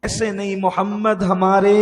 कैसे नहीं मोहम्मद हमारे।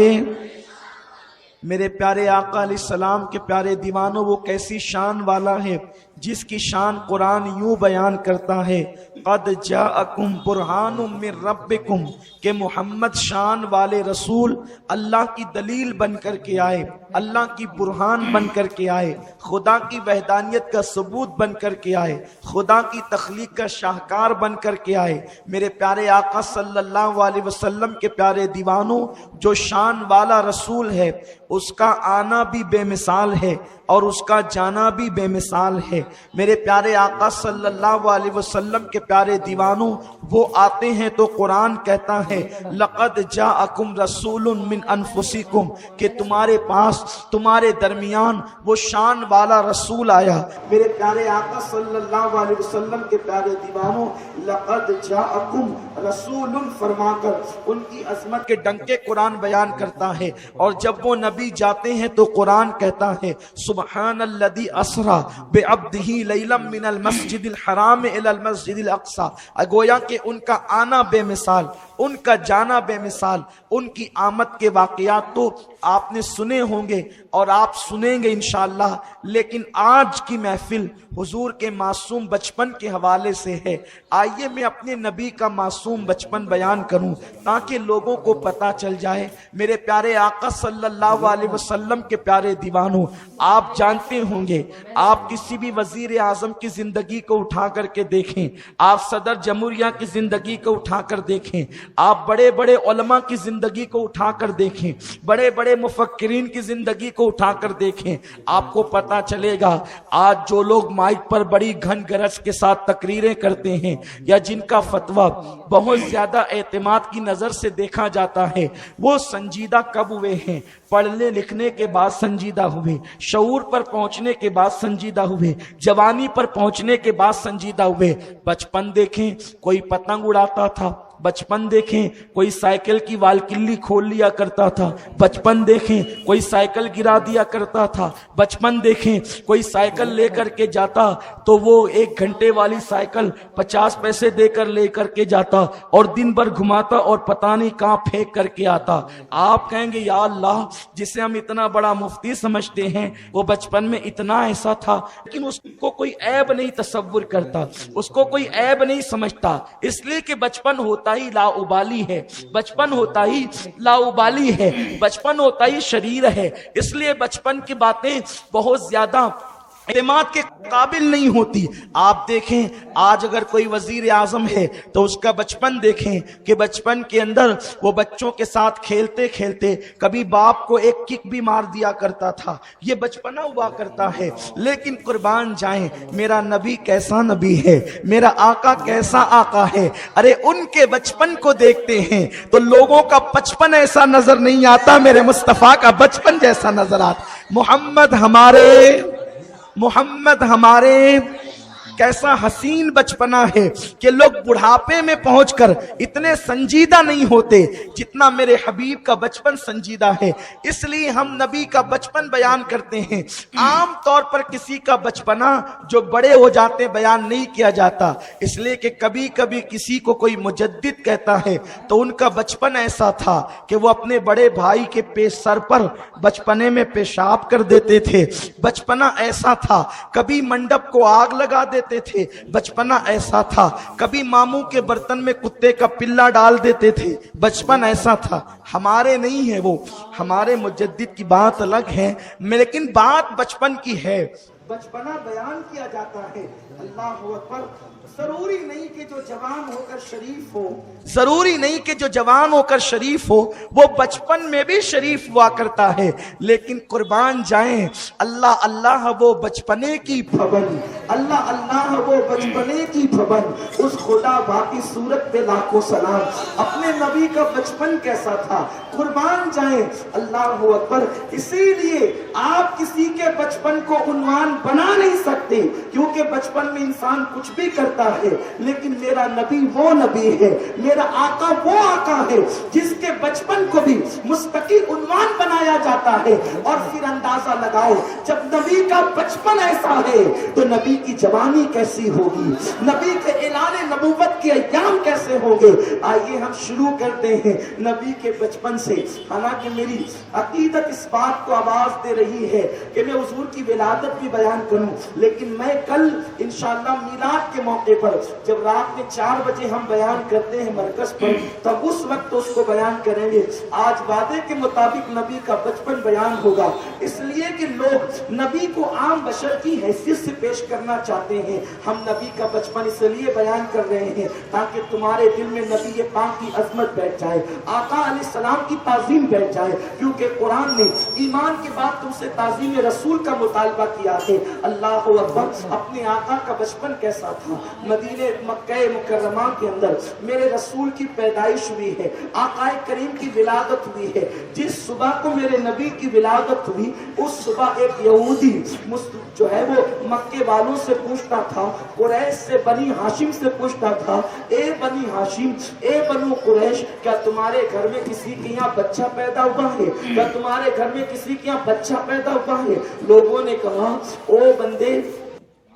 मेरे प्यारे आका अलैहिस्सलाम के प्यारे दीवानों, वो कैसी शान वाला है जिसकी शान कुरान यूं बयान करता है, क़द जाअकुम बुरहानुम मिन रब्बिकुम, कि मोहम्मद शान वाले रसूल अल्लाह की दलील बन कर के आए, अल्लाह की बुरहान बन कर के आए, खुदा की वहदानियत का सबूत बन कर के आए, खुदा की तख्लीक का शाहकार बन कर के आए। मेरे प्यारे आका सल्लल्लाहु अलैहि वसल्लम के प्यारे दीवानों, जो शान वाला रसूल है उसका आना भी बेमिसाल है और उसका जाना भी बेमिसाल है। मेरे प्यारे आका सल्लल्लाहु अलैहि वसल्लम के प्यारे दीवानों, वो आते हैं तो कुरान कहता है लक़द जाअकुम रसूलुन मिन अनफुसिकुम, कि तुम्हारे पास, तुम्हारे दरमियान वो शान वाला रसूल आया। मेरे प्यारे आका सल्लल्लाहु अलैहि वसल्लम के प्यारे दीवानों, लक़द जाअकुम रसूलुन फरमाकर उनकी अज़मत के डंके कुरान बयान करता है। और जब वो नबी जाते हैं तो कुरान कहता है सुब्हानल्लज़ी असरा बिअब्दिही लैलम मिनल मस्जिदिल हराम इलल मस्जिदिल अक़सा। गोया कि उनका आना बेमिसाल, उनका जाना बेमिसाल, उनकी आमद के वाक़यात तो आपने सुने होंगे और आप सुनेंगे इंशाअल्लाह, लेकिन आज की महफिल हुजूर के मासूम बचपन के हवाले से है। आइए मैं अपने नबी का मासूम बचपन बयान करूं ताकि लोगों को पता चल जाए। मेरे प्यारे आका सल्लल्लाहु अलैहि वसल्लम के प्यारे दीवानों, आप जानते होंगे, आप किसी भी वजीर आजम की जिंदगी को उठा करके देखें, आप सदर जमहूरिया की जिंदगी को उठा कर देखें, आप बड़े बड़े उलमा की जिंदगी को उठाकर देखें, बड़े बड़े मुफक्किरीन की जिंदगी को उठाकर देखें, आपको पता चलेगा आज जो लोग माइक पर बड़ी घन गरज के साथ तकरीरें करते हैं या जिनका फतवा बहुत ज्यादा एतमाद की नजर से देखा जाता है, वो संजीदा कब हुए हैं? पढ़ने लिखने के बाद संजीदा हुए, शऊर पर पहुंचने के बाद संजीदा हुए, जवानी पर पहुंचने के बाद संजीदा हुए। बचपन देखें, कोई पतंग उड़ाता था, बचपन देखें कोई साइकिल की वालकिल्ली खोल लिया करता था, बचपन देखें कोई साइकिल गिरा दिया करता था, बचपन देखें कोई साइकिल लेकर के जाता तो वो 1 घंटे वाली साइकिल 50 पैसे देकर लेकर के जाता और दिन भर घुमाता और पता नहीं कहां फेंक करके आता। आप कहेंगे या अल्लाह, जिसे हम इतना बड़ा मुफ्ती समझते हैं वो बचपन में इतना ऐसा था, लेकिन उसको कोई ऐब नहीं तसव्वुर करता, उसको कोई ऐब नहीं समझता, इसलिए कि बचपन होता ही लाउबाली है, बचपन होता ही लाउबाली है, बचपन होता ही शरीर है, इसलिए बचपन की बातें बहुत ज्यादा एतमाद के काबिल नहीं होती। आप देखें आज अगर कोई वजीर आजम है तो उसका बचपन देखें कि बचपन के अंदर वो बच्चों के साथ खेलते खेलते कभी बाप को एक किक भी मार दिया करता था, ये बचपना हुआ करता है। लेकिन कुर्बान जाएं, मेरा नबी कैसा नबी है, मेरा आका कैसा आका है। अरे उनके बचपन को देखते हैं तो लोगों का बचपन ऐसा नजर नहीं आता, मेरे मुस्तफा का बचपन जैसा नजर आता। मोहम्मद हमारे कैसा हसीन बचपना है कि लोग बुढ़ापे में पहुंचकर इतने संजीदा नहीं होते जितना मेरे हबीब का बचपन संजीदा है। इसलिए हम नबी का बचपन बयान करते हैं। आम तौर पर किसी का बचपना जो बड़े हो जाते बयान नहीं किया जाता, इसलिए कि कभी कभी किसी को कोई मुजद्दिद कहता है तो उनका बचपन ऐसा था कि वो अपने बड़े भाई के सर पर बचपने में पेशाब कर देते थे। बचपना ऐसा था, कभी मंडप को आग लगा देते थे, बचपना ऐसा था, कभी मामू के बर्तन में कुत्ते का पिल्ला डाल देते थे, बचपन ऐसा था। हमारे नहीं है वो, हमारे मुजद्दिद की बात अलग है, लेकिन बात बचपन की है। बचपना बयान किया जाता है। अल्लाहु अकबर। जरूरी नहीं कि जो जवान होकर शरीफ हो, जरूरी नहीं कि जो जवान होकर शरीफ हो वो बचपन में भी शरीफ हुआ करता है, लेकिन कुर्बान जाएं अल्लाह अल्लाह वो बचपने की भवन, अल्लाह अल्लाह वो बचपने की भवन, उस खुदा बाकी सूरत पे लाखों सलाम। अपने नबी का बचपन कैसा था, कुर्बान जाएं अल्लाहु अकबर। इसीलिए आप किसी के बचपन को उन्वान बना नहीं सकते, क्योंकि बचपन में इंसान कुछ भी करता करता है, लेकिन मेरा नबी वो नबी है, मेरा आका वो आका है जिसके बचपन को भी मुस्तकिल उन्वान बनाया जाता है। और फिर अंदाजा लगाओ, जब नबी का बचपन ऐसा है तो नबी की जवानी कैसी होगी, नबी के ऐलान नबूवत के अय्याम कैसे होंगे। आइए हम शुरू करते हैं नबी के बचपन से। हालांकि मेरी अकीदत इस बात को आवाज दे रही है कि मैं हुजूर की विलादत भी बयान करूं, लेकिन मैं कल इंशाअल्लाह मीलाद के मौके पर जब रात में 4 बजे हम बयान करते हैं मरकज पर, तब उस वक्त उसको बयान करेंगे। आज वादे के मुताबिक नबी का बचपन बयान होगा, इसलिए कि लोग नबी को आम बशर की हैसियत से पेश करना चाहते हैं। हम नबी का बचपन इसलिए बयान कर रहे हैं ताकि तुम्हारे दिल में नबी पाक की अजमत बैठ जाए, आका अलैहिस्सलाम की ताज़ीम बैठ जाए, क्योंकि कुरान ने ईमान के बाद तुमसे ताज़ीम रसूल का मुतालबा किया है। अल्लाह अकबर। अपने आका का बचपन कैसा था? मदीने मक्का मुकर्रमा के अंदर मेरे रसूल की पैदाइश हुई है, आका करीम की विलादत हुई है। जिस सुबह को मेरे नबी की विलादत हुई, उस सुबह एक यहूदी जो है वो मक्के वालों से पूछता था, कुरैश से बनी हाशिम से पूछता था, ए बनी हाशिम, ए बनु कुरैश, क्या तुम्हारे घर में किसी के यहाँ बच्चा पैदा हुआ है? क्या तुम्हारे घर में किसी के यहाँ बच्चा पैदा हुआ है? लोगों ने कहा, ओ बंदे,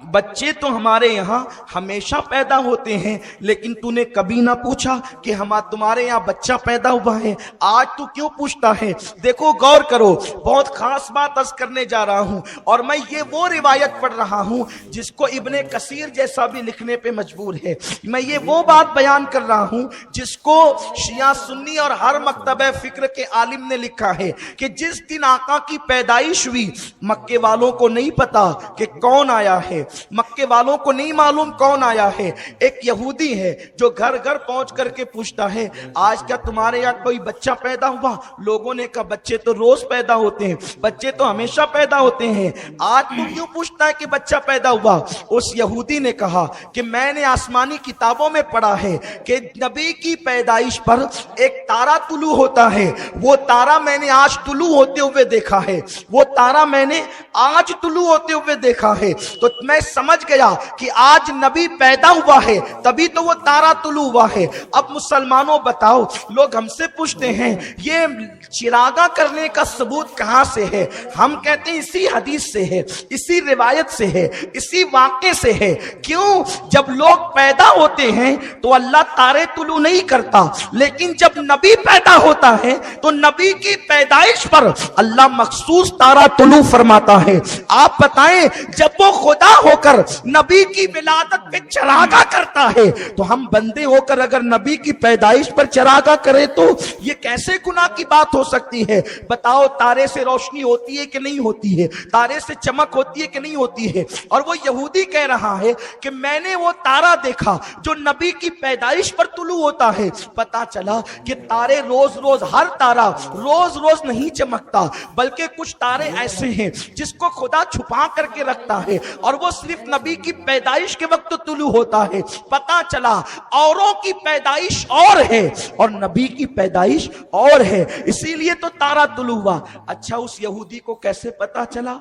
बच्चे तो हमारे यहाँ हमेशा पैदा होते हैं, लेकिन तूने कभी ना पूछा कि तुम्हारे यहाँ बच्चा पैदा हुआ है, आज तू क्यों पूछता है? देखो गौर करो, बहुत खास बात अर्ज करने जा रहा हूँ, और मैं ये वो रिवायत पढ़ रहा हूँ जिसको इब्ने कसीर जैसा भी लिखने पे मजबूर है। मैं ये वो बात बयान कर रहा हूँ जिसको शिया सुन्नी और हर मकतब फिक्र के आलिम ने लिखा है कि जिस दिन आका की पैदाइश हुई, मक्के वालों को नहीं पता कि कौन आया है, मक्के वालों को नहीं मालूम कौन आया है। एक यहूदी है जो घर घर पहुंच करके पूछता है, आज क्या तुम्हारे यहाँ कोई बच्चा पैदा हुआ? लोगों ने कहा, बच्चे तो रोज पैदा होते हैं, बच्चे तो हमेशा पैदा होते हैं, आज तू क्यों पूछता है कि बच्चा पैदा हुआ? उस यहूदी ने कहा कि मैंने आसमानी किताबों में पढ़ा है कि नबी की पैदाइश पर एक तारा तुलू होता है, वो तारा मैंने आज तुलू होते हुए देखा है, वो तारा मैंने आज तुलू होते हुए देखा है। तो मैं समझ गया कि आज नबी पैदा हुआ है, तभी तो वो तारा तुलू हुआ है। अब मुसलमानों बताओ, लोग हमसे पूछते हैं ये चिरागा करने का सबूत कहां से है? हम कहते हैं इसी हदीस से है, इसी रिवायत से है, इसी वाक़े से है। क्यों? जब लोग पैदा होते हैं तो अल्लाह तारे तुलू नहीं करता, लेकिन जब नबी पैदा होता है तो नबी की पैदाइश पर अल्लाह मखसूस तारा तुलू फरमाता है। आप बताएं, जब वो खुदा होकर नबी की विलादत पे चरागा करता है, तो हम बंदे होकर अगर नबी की पैदाइश पर चरागा करें तो ये कैसे गुनाह की बात हो सकती है? बताओ, तारे से रोशनी होती है कि नहीं होती है? तारे से चमक होती है कि नहीं होती है? और वो यहूदी कह रहा है कि मैंने वो तारा देखा जो नबी की पैदाइश पर तुलू होता है। पता चला कि तारे रोज रोज, हर तारा रोज रोज नहीं चमकता, बल्कि कुछ तारे ऐसे हैं जिसको खुदा छुपा करके रखता है, और वो सिर्फ नबी की पैदाइश के वक्त तुलू होता है। पता चला औरों की पैदाइश और है और नबी की पैदाइश और है, इसीलिए तो तारा तुलू हुआ। अच्छा, उस यहूदी को कैसे पता चला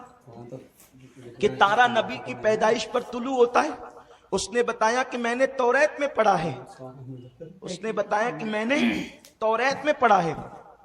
कि तारा नबी की पैदाइश पर तुलू होता है? उसने बताया कि मैंने तौरात में पढ़ा है। उसने बताया कि मैंने तौरात में पढ़ा है।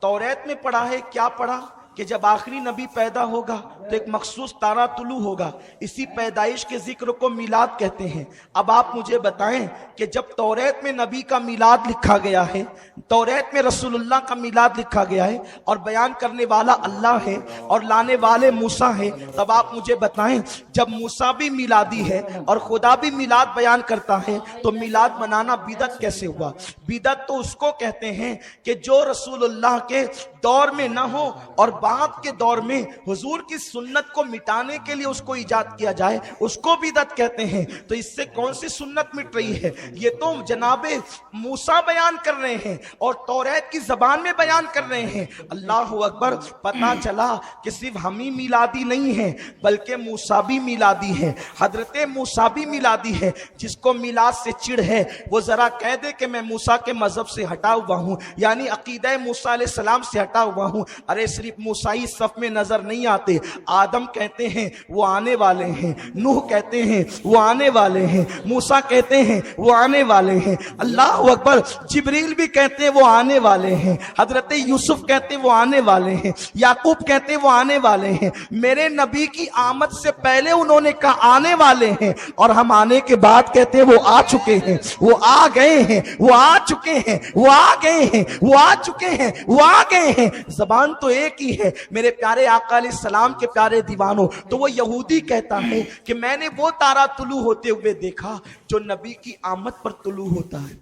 तौरात में पढ़ा है, क्या पढ़ा? कि जब आखिरी नबी पैदा होगा तो एक मखसूस तारा तुलू होगा। इसी पैदाइश के जिक्र को मिलाद कहते हैं। अब आप मुझे बताएं कि जब तौरात में नबी का मिलाद लिखा गया है, तौरात में रसूलुल्लाह का मिलाद लिखा गया है, और बयान करने वाला अल्लाह है और लाने वाले मूसा है, तब आप मुझे बताएं, जब मूसा भी मिलादी है और खुदा भी मिलाद बयान करता है, तो मिलाद मनाना बिदअत कैसे हुआ? बिदअत तो उसको कहते हैं कि जो रसूलुल्लाह के दौर में न हो और बाद के दौर में हुजूर की सुन्नत को मिटाने के लिए उसको इजाद किया जाए, उसको बिदअत कहते हैं। तो इससे कौन सी सुन्नत मिट रही है? ये तो जनाबे मूसा बयान कर रहे हैं और तौरात की जबान में बयान कर रहे हैं। अल्लाह अकबर। पता चला कि सिर्फ हम ही मिलादी नहीं है, बल्कि मूसा भी मिलादी है, हजरत मूसा भी मिलादी है। जिसको मिलाद से चिढ़ है वो जरा कह दे कि मैं मूसा के मजहब से हटा हुआ हूँ, यानी अकीदा मूसा अलैहिस्सलाम से हटा हुआ हूँ। अरे सिर्फ मूसाई सफ में नजर नहीं आते। आदम कहते हैं वो आने वाले हैं, नूह कहते हैं वो आने वाले हैं, मूसा कहते हैं वो आने वाले हैं, अल्लाह अकबर, जिब्रील भी कहते हैं वो आने वाले हैं, हजरत यूसुफ कहते हैं वो आने वाले हैं, याकूब कहते हैं वो आने वाले हैं। मेरे नबी की आमद से पहले उन्होंने कहा आने वाले हैं, और हम आने के बाद कहते हैं वो आ चुके हैं, वो आ गए हैं, वो आ चुके हैं, वो आ गए हैं, वो आ चुके हैं, वो आ गए हैं। जबान तो एक ही है मेरे प्यारे आका अलैहि सलाम के प्यारे दीवानों। तो वो यहूदी कहता है कि मैंने वो तारा तुलू होते हुए देखा जो नबी की आमद पर तुलू होता है।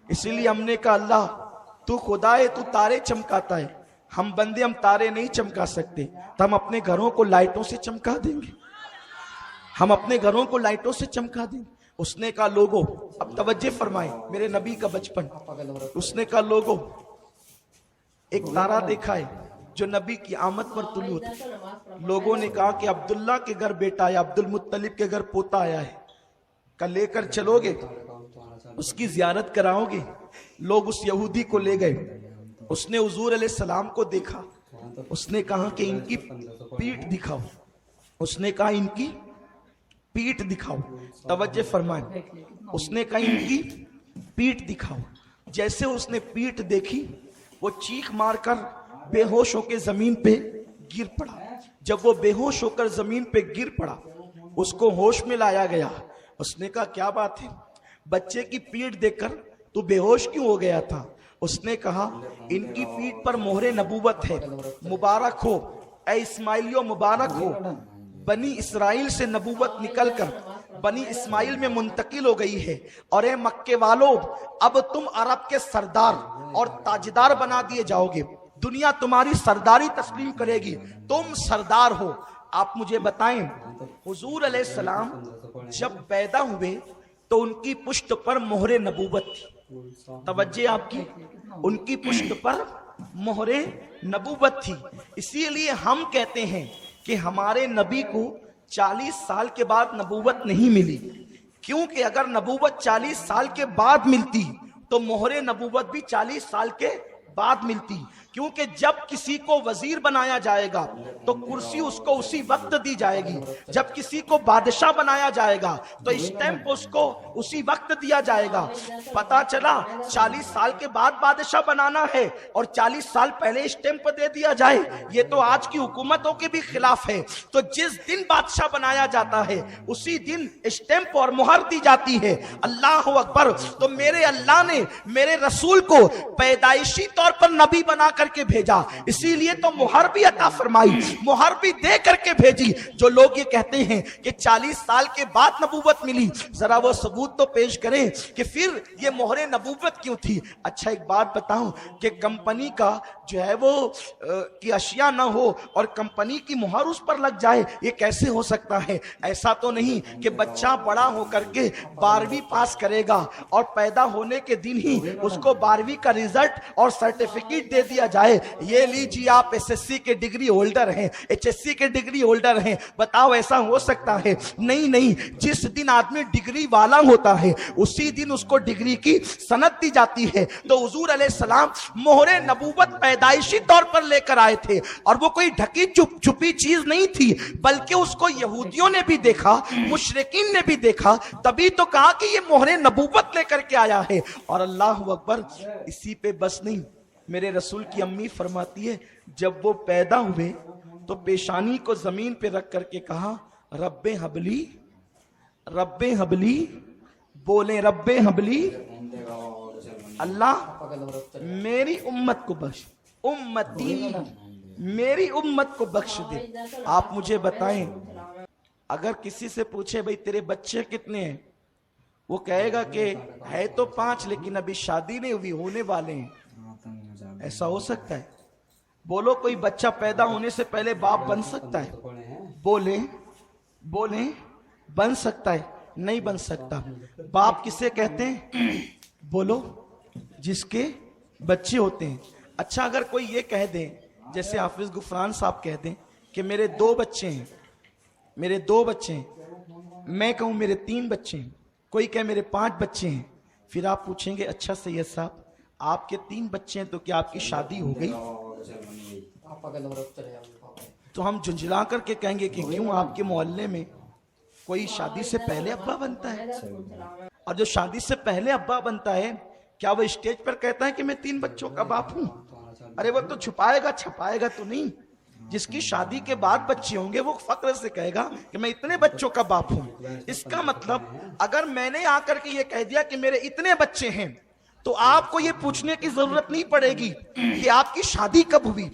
इसीलिए हमने कहा अल्लाह तू खुदा है, तू तारे चमकाता है, हम बंदे हम तारे नहीं चमका सकते, तो हम अपने घरों को लाइटों से चमका देंगे, हम अपने घरों को लाइटों से चमका देंगे। उसने कहा लोगो, अब तवज्जो फरमाए मेरे नबी का बचपन, उसने कहा लोगो एक तारा देखा है जो नबी की आमद पर तुलू होता है। लोगों ने कहा कि अब्दुल्ला के घर बेटा आया, अब्दुल मुत्तलिब के घर पोता आया है, कल लेकर चलोगे, उसकी जियारत कराओगे। लोग उस यहूदी को ले गए, उसने हुजूर अलैहिस्सलाम को देखा, उसने कहा कि इनकी पीठ दिखाओ, उसने कहा इनकी पीठ दिखाओ, तवज्जो फरमाए, उसने कहा इनकी पीठ दिखाओ। जैसे उसने पीठ देखी वो चीख मारकर बेहोश होकर जमीन पे गिर पड़ा। जब वो बेहोश होकर जमीन पे गिर पड़ा उसको होश में लाया गया। उसने कहा क्या बात है, बच्चे की पीठ देखकर तू बेहोश क्यों हो गया था? उसने कहा इनकी पीठ पर मोहरे नबूवत है, मुबारक हो ऐ इस्माइलियो, मुबारक हो, बनी इसराइल से नबूवत निकलकर बनी इस्माइल में मुंतकिल हो गई है, और ए मक्के वालों अब तुम अरब के सरदार और ताजदार बना दिए जाओगे, दुनिया तुम्हारी सरदारी तस्लीम करेगी, तुम सरदार हो। आप मुझे बताएं हुजूर अलैहिस्सलाम जब पैदा हुए तो उनकी पुश्त पर मोहरे नबूवत थी। तवज्जो आपकी, उनकी पुश्त पर मोहरे नबूवत थी। इसीलिए हम कहते हैं कि हमारे नबी को 40 साल के बाद नबूवत नहीं मिली, क्योंकि अगर नबूवत 40 साल के बाद मिलती तो मोहरे नबूवत भी 40 साल के बाद मिलती। क्योंकि जब किसी को वजीर बनाया जाएगा तो कुर्सी उसको उसी वक्त दी जाएगी, जब किसी को बादशाह बनाया जाएगा तो स्टैंप उसको उसी वक्त दिया जाएगा। पता चला 40 साल के बाद बादशाह बनाना है और 40 साल पहले स्टैंप दे दिया जाए, ये तो आज की हुकूमतों के भी खिलाफ है। तो जिस दिन बादशाह बनाया जाता है उसी दिन स्टैंप और मुहर दी जाती है। अल्लाह अकबर। तो मेरे अल्लाह ने मेरे रसूल को पैदाइशी तौर पर नबी बना करके भेजा, इसीलिए तो मुहर भी अता फरमाई, मुहर भी दे करके भेजी। जो लोग ये कहते हैं कि 40 साल के बाद नबूवत मिली, जरा वो सबूत तो पेश करें कि फिर ये मोहरे नबूवत क्यों थी। अच्छा एक बात बताऊं कि कंपनी का जो है वो की अशिया ना हो और कंपनी की मुहर उस पर लग जाए, ये कैसे हो सकता है? ऐसा तो नहीं कि बच्चा बड़ा होकर के 12वीं पास करेगा और पैदा होने के दिन ही उसको 12वीं का रिजल्ट और सर्टिफिकेट दे दिया जाए, ये लीजिए आप एसएससी के डिग्री होल्डर हैं, एचएससी के डिग्री होल्डर हैं। बताओ ऐसा हो सकता है? नहीं नहीं, जिस दिन आदमी डिग्री वाला होता है उसी दिन उसको डिग्री की सनद दी जाती है। तो हुजूर अलैहिस्सलाम मोहरे नबूवत पैदाइशी तौर पर लेकर आए थे, और वो कोई ढकी छुपी चीज नहीं थी, बल्कि उसको यहूदियों ने भी देखा, मुशरिकीन ने भी देखा, तभी तो कहा कि ये मोहरे नबूवत लेकर के आया है। और अल्लाह अकबर, इसी पे बस नहीं, मेरे रसूल की अम्मी फरमाती है जब वो पैदा हुए तो पेशानी को जमीन पे रख करके कहा रब्बे हबली, रब्बे हबली, बोले रब्बे हबली, अल्लाह मेरी उम्मत को बख्श, उम्मती मेरी उम्मत को बख्श दे। आप मुझे बताएं, अगर किसी से पूछे भाई तेरे बच्चे कितने हैं, वो कहेगा कि है तो 5 लेकिन अभी शादी नहीं हुई, होने वाले हैं। ऐसा हो सकता है? बोलो कोई बच्चा पैदा होने से पहले बाप बन सकता है? बोले बोले बन सकता है? नहीं बन सकता। बाप किसे कहते हैं? बोलो जिसके बच्चे होते हैं। अच्छा अगर कोई ये कह दे, जैसे हाफिज गुफरान साहब कह दें कि मेरे 2 बच्चे हैं, मेरे 2 बच्चे हैं, मैं कहूं मेरे 3 बच्चे हैं, कोई कहे मेरे 5 बच्चे हैं, फिर आप पूछेंगे अच्छा सैयद साहब आपके 3 बच्चे हैं तो क्या आपकी शादी हो गई? तो हम झुंझला करके कहेंगे कि क्यों आपके मोहल्ले में कोई शादी से पहले अब्बा बनता है? और जो शादी से पहले अब्बा बनता है, क्या वो स्टेज पर कहता है कि मैं 3 बच्चों का बाप हूं? अरे वो तो छुपाएगा छपाएगा तो नहीं। जिसकी शादी के बाद बच्चे होंगे वो फक्र से कहेगा कि मैं इतने बच्चों का बाप हूं। इसका मतलब अगर मैंने आकर के ये कह दिया कि मेरे इतने बच्चे हैं, तो आपको ये पूछने की जरूरत नहीं पड़ेगी कि आपकी शादी कब हुई।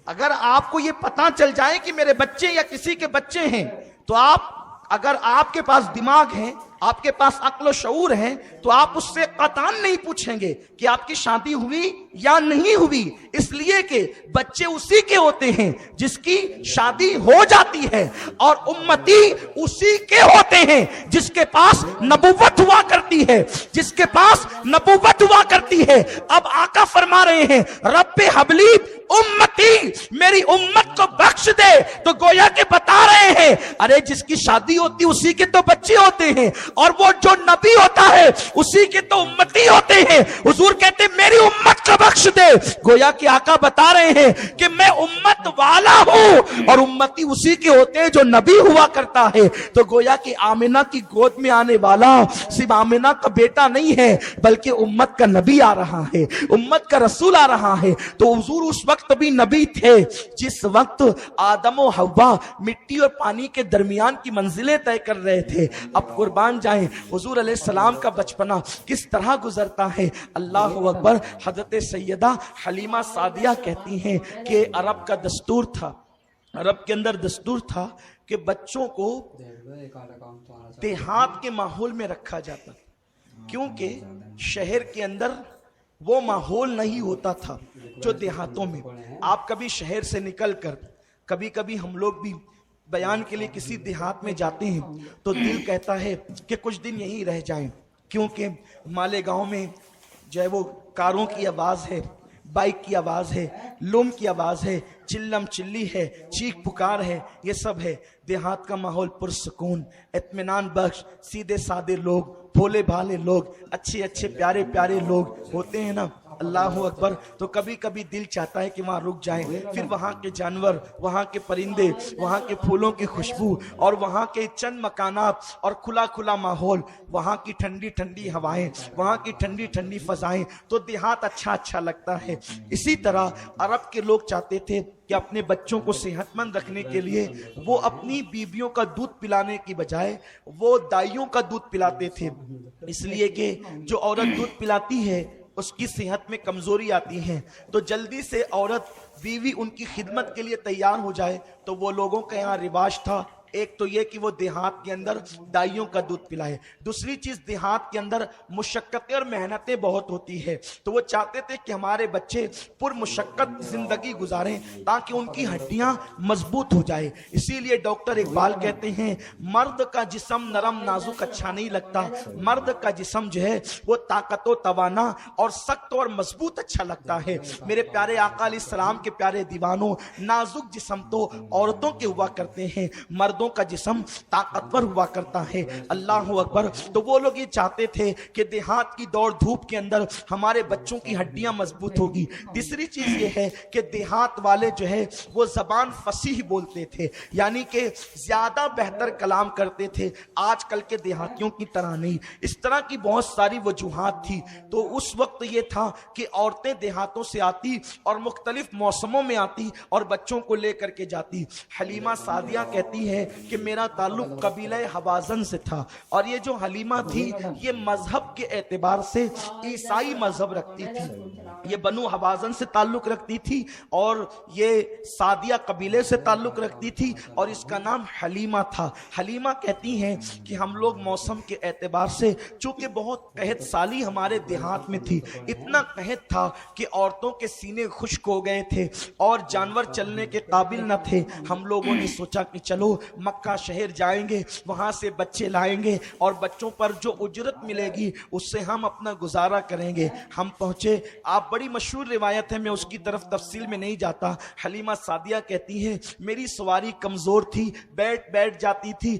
अगर आपको ये पता चल जाए कि मेरे बच्चे या किसी के बच्चे हैं, तो आप, अगर आपके पास दिमाग है, आपके पास अक्ल शऊर है, तो आप उससे कतान नहीं पूछेंगे कि आपकी शादी हुई या नहीं हुई। इसलिए कि बच्चे उसी के होते हैं जिसकी शादी हो जाती है, और उम्मती उसी के होते हैं जिसके पास नबुव्वत हुआ करती है, जिसके पास नबुव्वत हुआ करती है। अब आका फरमा रहे हैं, रब्बे हबली उम्मती, मेरी उम्मत को बख्श दे। तो गोया के बता रहे हैं, अरे जिसकी शादी होती उसी के तो बच्चे होते हैं, और वो जो नबी होता है उसी के तो उम्मती होते हैं। हुजूर कहते हैं मेरी उम्मत को बख्श दे। गोया कि आका बता रहे हैं कि मैं उम्मत वाला हूं, और उम्मती उसी के होते हैं जो नबी हुआ करता है। तो गोया कि आमिना की गोद में आने वाला सिर्फ आमिना का बेटा नहीं है, बल्कि उम्मत का नबी आ रहा है, उम्मत का रसूल आ रहा है। तो हुजूर उस वक्त भी नबी थे जिस वक्त आदम और हव्वा मिट्टी और पानी के दरमियान की मंजिलें तय कर रहे थे। अब कुर्बान जाएं, हुजूर अलैहि सलाम का बचपना किस तरह गुजरता है। अल्लाह अकबर। हजरत सैयदा हलीमा सादिया कहती हैं कि अरब का दस्तूर था, अरब के अंदर दस्तूर था कि बच्चों को देहात के माहौल में रखा जाता, क्योंकि शहर के अंदर वो माहौल नहीं होता था जो देहातों में। आप कभी शहर से निकलकर, कभी कभी हम लोग भी बयान के लिए किसी देहात में जाते हैं, तो दिल कहता है कि कुछ दिन यहीं रह जाएं, क्योंकि मालेगांव में जो है वो कारों की आवाज़ है, बाइक की आवाज़ है, लूम की आवाज़ है, चिल्लम चिल्ली है, चीख पुकार है, ये सब है। देहात का माहौल पुरसकून, इत्मीनान बख्श, सीधे सादे लोग, भोले भाले लोग, अच्छे अच्छे प्यारे प्यारे लोग होते हैं ना। अल्लाह अकबर। तो कभी कभी दिल चाहता है कि वहाँ रुक जाएं, फिर वहाँ के जानवर, वहाँ के परिंदे, वहाँ के फूलों की खुशबू, और वहाँ के चंद मकानात, और खुला खुला माहौल, वहाँ की ठंडी ठंडी हवाएं, वहाँ की ठंडी ठंडी फजाएं, तो देहात अच्छा अच्छा लगता है। इसी तरह अरब के लोग चाहते थे कि अपने बच्चों को सेहतमंद रखने के लिए वो अपनी बीवियों का दूध पिलाने की बजाय वो दाइयों का दूध पिलाते थे, इसलिए कि जो औरत दूध पिलाती है उसकी सेहत में कमजोरी आती है। तो जल्दी से औरत, बीवी उनकी खिदमत के लिए तैयार हो जाए, तो वो लोगों का यहाँ रिवाज था। एक तो ये कि वो देहात के अंदर दाइयों का दूध पिलाए, दूसरी चीज देहात के अंदर मुशक्कतें और मेहनतें बहुत होती है, तो वो चाहते थे कि हमारे बच्चे पुरमुशक्कत जिंदगी गुजारें ताकि उनकी हड्डियां मजबूत हो जाए। इसीलिए डॉक्टर इकबाल कहते हैं, मर्द का जिस्म नरम नाजुक अच्छा नहीं लगता, मर्द का जिस्म जो है वो ताकतो तवाना और सख्त और मजबूत अच्छा लगता है। मेरे प्यारे आका अलैहिस्सलाम के प्यारे दीवानों, नाजुक जिस्म तो औरतों के हुआ करते हैं, मर्दों का जिस्म ताकतवर हुआ करता है। अल्लाह अकबर। तो वो लोग ये चाहते थे कि देहात की दौड़ धूप के अंदर हमारे बच्चों की हड्डियां मजबूत होगी। तीसरी चीज ये है कि देहात वाले जो है वो जबान फसीह बोलते थे, यानी कि ज्यादा बेहतर कलाम करते थे, आजकल के देहातियों की तरह नहीं। इस तरह की बहुत सारी वजूहात थी। तो उस वक्त ये था कि औरतें देहातों से आती और मुख्तलिफ मौसमों में आती और बच्चों को लेकर के जाती। हलीमा सादिया कहती है कि मेरा ताल्लुक कबीला हवाजन से था, और ये जो हलीमा थी ये मजहब के एतबार से ईसाई मजहब रखती थी, ये बनु हवाजन से ताल्लुक रखती थी और ये सादिया कबीले से ताल्लुक रखती थी, और इसका नाम हलीमा था। हलीमा कहती हैं कि हम लोग मौसम के एतबार से, चूंकि बहुत कहत साली हमारे देहात में थी, इतना कहत था कि औरतों के सीने खुश्क हो गए थे और जानवर चलने के काबिल न थे। हम लोगों ने सोचा कि चलो مکہ شہر جائیں گے, وہاں سے بچے لائیں گے اور بچوں پر جو اجرت ملے گی اس سے ہم اپنا گزارا کریں گے. ہم پہنچے, آپ بڑی مشہور روایت ہے, میں اس کی طرف تفصیل میں نہیں جاتا. حلیمہ سعدیہ کہتی ہیں میری سواری کمزور تھی, بیٹھ جاتی تھی.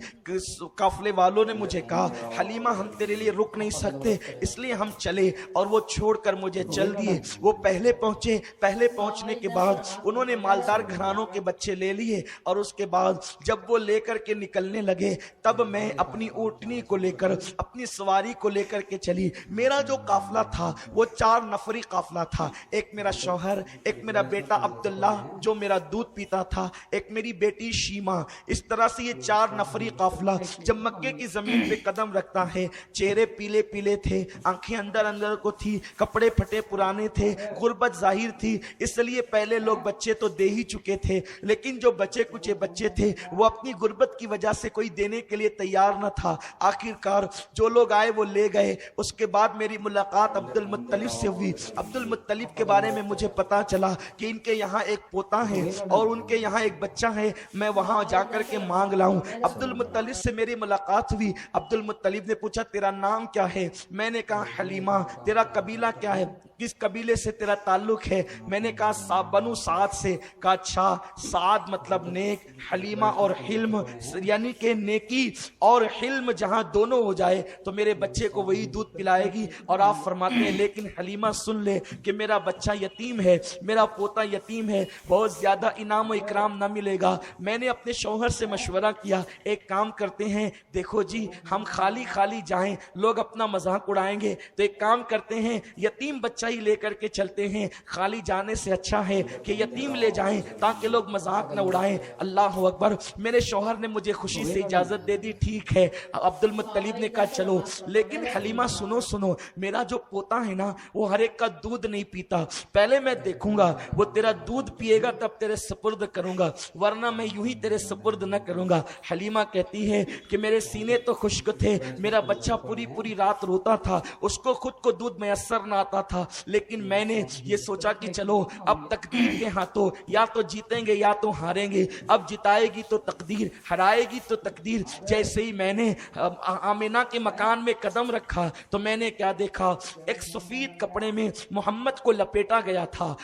قافلے والوں نے مجھے کہا حلیمہ ہم تیرے لیے رک نہیں سکتے, اس لیے ہم چلے, اور وہ چھوڑ کر مجھے چل دیے. وہ پہلے پہنچے, پہلے پہنچنے کے بعد انہوں نے مالدار گھرانوں کے بچے لے لیے, اور اس کے بعد جب وہ لے کر کے نکلنے لگے تب میں اپنی اونٹنی کو لے کر, اپنی سواری کو لے کر کے چلی. میرا جو قافلہ تھا وہ 4 نفری قافلہ تھا. ایک میرا شوہر, ایک میرا بیٹا عبداللہ جو میرا دودھ پیتا تھا, ایک میری بیٹی شیما. اس طرح سے یہ 4 نفری قافلہ جب مکے کی زمین پہ قدم رکھتا ہے. چہرے پیلے پیلے تھے, آنکھیں اندر اندر کو تھی, کپڑے پھٹے پرانے تھے, غربت ظاہر تھی. اس لیے پہلے لوگ بچے تو دے ہی چکے تھے, لیکن جو بچے کچھ بچے تھے وہ اپنی غربت کی وجہ سے کوئی دینے کے لیے تیار نہ تھا. آخرکار جو لوگ آئے وہ لے گئے. اس کے بعد میری ملاقات عبد المطلب سے ہوئی. عبد المطلب کے بارے میں مجھے پتا چلا کہ ان کے یہاں ایک پوتا ہے اور ان کے یہاں ایک بچہ ہے, میں وہاں جا کر کے مانگ لاؤں. عبد المطلب سے میری ملاقات ہوئی. عبد المطلب نے پوچھا تیرا نام کیا ہے؟ میں نے کہا حلیمہ. تیرا قبیلہ کیا ہے, کس قبیلے سے تیرا تعلق ہے؟ میں نے کہا بنو سعد سے. کہا اچھا, سعد مطلب نیک, حلیمہ اور حلم یعنی کہ نیکی اور حلم جہاں دونوں ہو جائے تو میرے بچے کو وہی دودھ پلائے گی. اور آپ فرماتے ہیں لیکن حلیمہ سن لے کہ میرا بچہ یتیم ہے, میرا پوتا یتیم ہے, بہت زیادہ انعام و اکرام نہ ملے گا. میں نے اپنے شوہر سے مشورہ کیا, ایک کام کرتے ہیں, دیکھو جی ہم خالی خالی جائیں لوگ اپنا مذاق اڑائیں گے, تو ایک کام کرتے ہیں یتیم بچہ ہی لے کر کے چلتے ہیں. خالی جانے سے اچھا ہے کہ یتیم لے جائیں تاکہ لوگ مذاق نہ اڑائیں. اللہ اکبر. میرے شوہر نے مجھے خوشی سے اجازت دے دی. ٹھیک ہے. عبد المطلب نے کہا چلو, لیکن حلیمہ سنو, میرا جو پوتا ہے نا وہ ہر ایک کا دودھ نہیں پیتا, پہلے میں دیکھوں گا وہ تیرا دودھ پیے گا تب تیرے سپرد کروں گا, ورنہ میں یوں ہی تیرے سپرد نہ کروں گا. حلیمہ کہتی ہے کہ میرے سینے تو خشک تھے, میرا بچہ پوری رات روتا تھا, اس کو خود کو دودھ میسر نہ آتا تھا, لیکن میں نے یہ سوچا کہ چلو اب تقدیر کے ہاتھوں, یا تو جیتیں گے یا تو ہاریں گے. اب جتائے گی تو تقدیر, ہرائے گی تو تقدیر. جیسے ہی میں نے آمینہ کے مکان میں قدم رکھا تو میں نے کیا دیکھا, ایک سفید کپڑے میں محمد کو لپیٹا گیا تھا.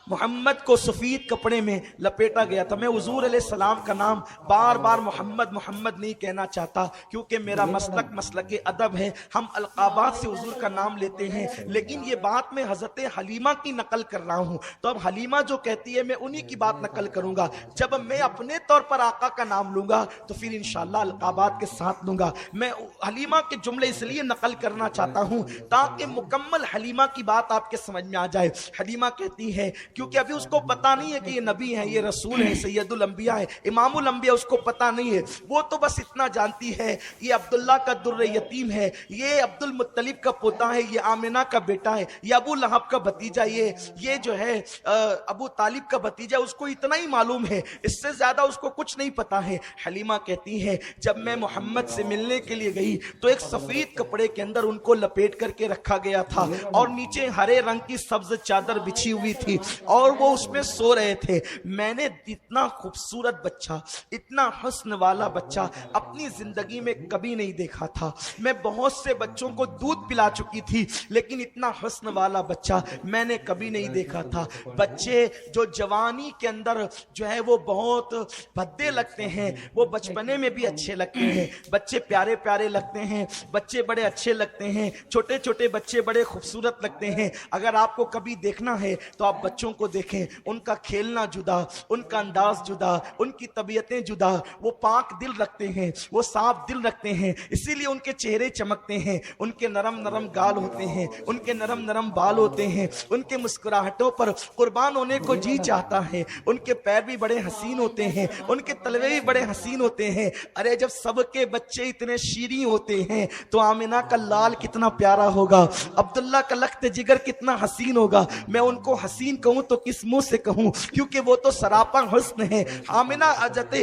محمد کو سفید کپڑے میں لپیٹا گیا تھا. میں حضور علیہ السلام کا نام بار بار محمد نہیں کہنا چاہتا, کیونکہ میرا مسلک ادب ہے. ہم القابات سے حضور کا نام لیتے ہیں, لیکن یہ بات میں حضرت حلیمہ کی نقل کر رہا ہوں, تو اب حلیمہ جو کہتی ہے میں انہی کی بات نقل کروں گا. جب میں اپنے طور پر آقا کا نام لوں گا تو پھر انشاءاللہ القابات کے ساتھ لوں گا. میں حلیمہ کے جملے اس لیے نقل کرنا چاہتا ہوں تاکہ مکمل حلیمہ کی بات آپ کے سمجھ میں آ جائے. حلیمہ کہتی ہے, کیونکہ ابھی اس کو پتا نہیں ہے کہ یہ نبی ہے, یہ رسول ہے, سید الانبیاء ہے, امام الانبیاء, اس کو پتا نہیں ہے. وہ تو بس اتنا جانتی ہے یہ عبداللہ کا در یتیم ہے, یہ عبد المطلب کا پوتا ہے, یہ آمنہ کا بیٹا ہے, یہ ابو لہب کا بھتیجا, یہ جو ہے ابو طالب کا بھتیجا. اس کو اتنا ہی معلوم ہے, اس سے زیادہ اس کو کچھ نہیں پتا ہے. حلیمہ کہتی ہے جب میں محمد سے ملنے کے لیے گئی تو ایک سفید کپڑے کے اندر ان کو لپیٹ کر کے رکھا گیا تھا, اور نیچے ہرے رنگ کی سبز چادر بچھی ہوئی تھی, اور وہ اس میں سو رہے تھے. میں نے اتنا خوبصورت بچہ, اتنا حسن والا بچہ اپنی زندگی میں کبھی نہیں دیکھا تھا. میں بہت سے بچوں کو دودھ پلا چکی تھی, لیکن اتنا حسن والا بچہ میں نے کبھی نہیں دیکھا تھا. بچے جو جوانی کے اندر جو ہے وہ بہت بھدے لگتے ہیں, وہ بچپنے میں بھی اچھے لگتے ہیں. بچے پیارے پیارے لگتے ہیں, بچے بڑے اچھے لگتے ہیں, چھوٹے چھوٹے بچے بڑے خوبصورت لگتے ہیں. اگر آپ کو کبھی دیکھنا ہے تو آپ بچوں کو دیکھیں, ان کا کھیلنا جدا, ان کا انداز جدا, ان کی طبیعتیں جدا. وہ پاک دل رکھتے ہیں, وہ صاف دل رکھتے ہیں, اسی لیے ان کے چہرے چمکتے ہیں, ان کے نرم نرم گال ہوتے ہیں, ان کے نرم نرم بال ہوتے ہیں, ان کے مسکراہٹوں پر قربان ہونے کو جی چاہتا ہے. ان کے پیر بھی بڑے حسین ہوتے ہیں, ان کے تلوے بھی بڑے حسین ہوتے ہیں. ارے جب سب کے بچے اتنے شیریں ہوتے ہیں تو آمنہ کا لال کتنا پیارا ہوگا, عبداللہ کا لخت جگر کتنا حسین ہوگا. میں ان کو حسین کہوں تو کس منہ سے کہوں، کیونکہ وہ تو سراپا حسن ہے۔ آمنہ حضرت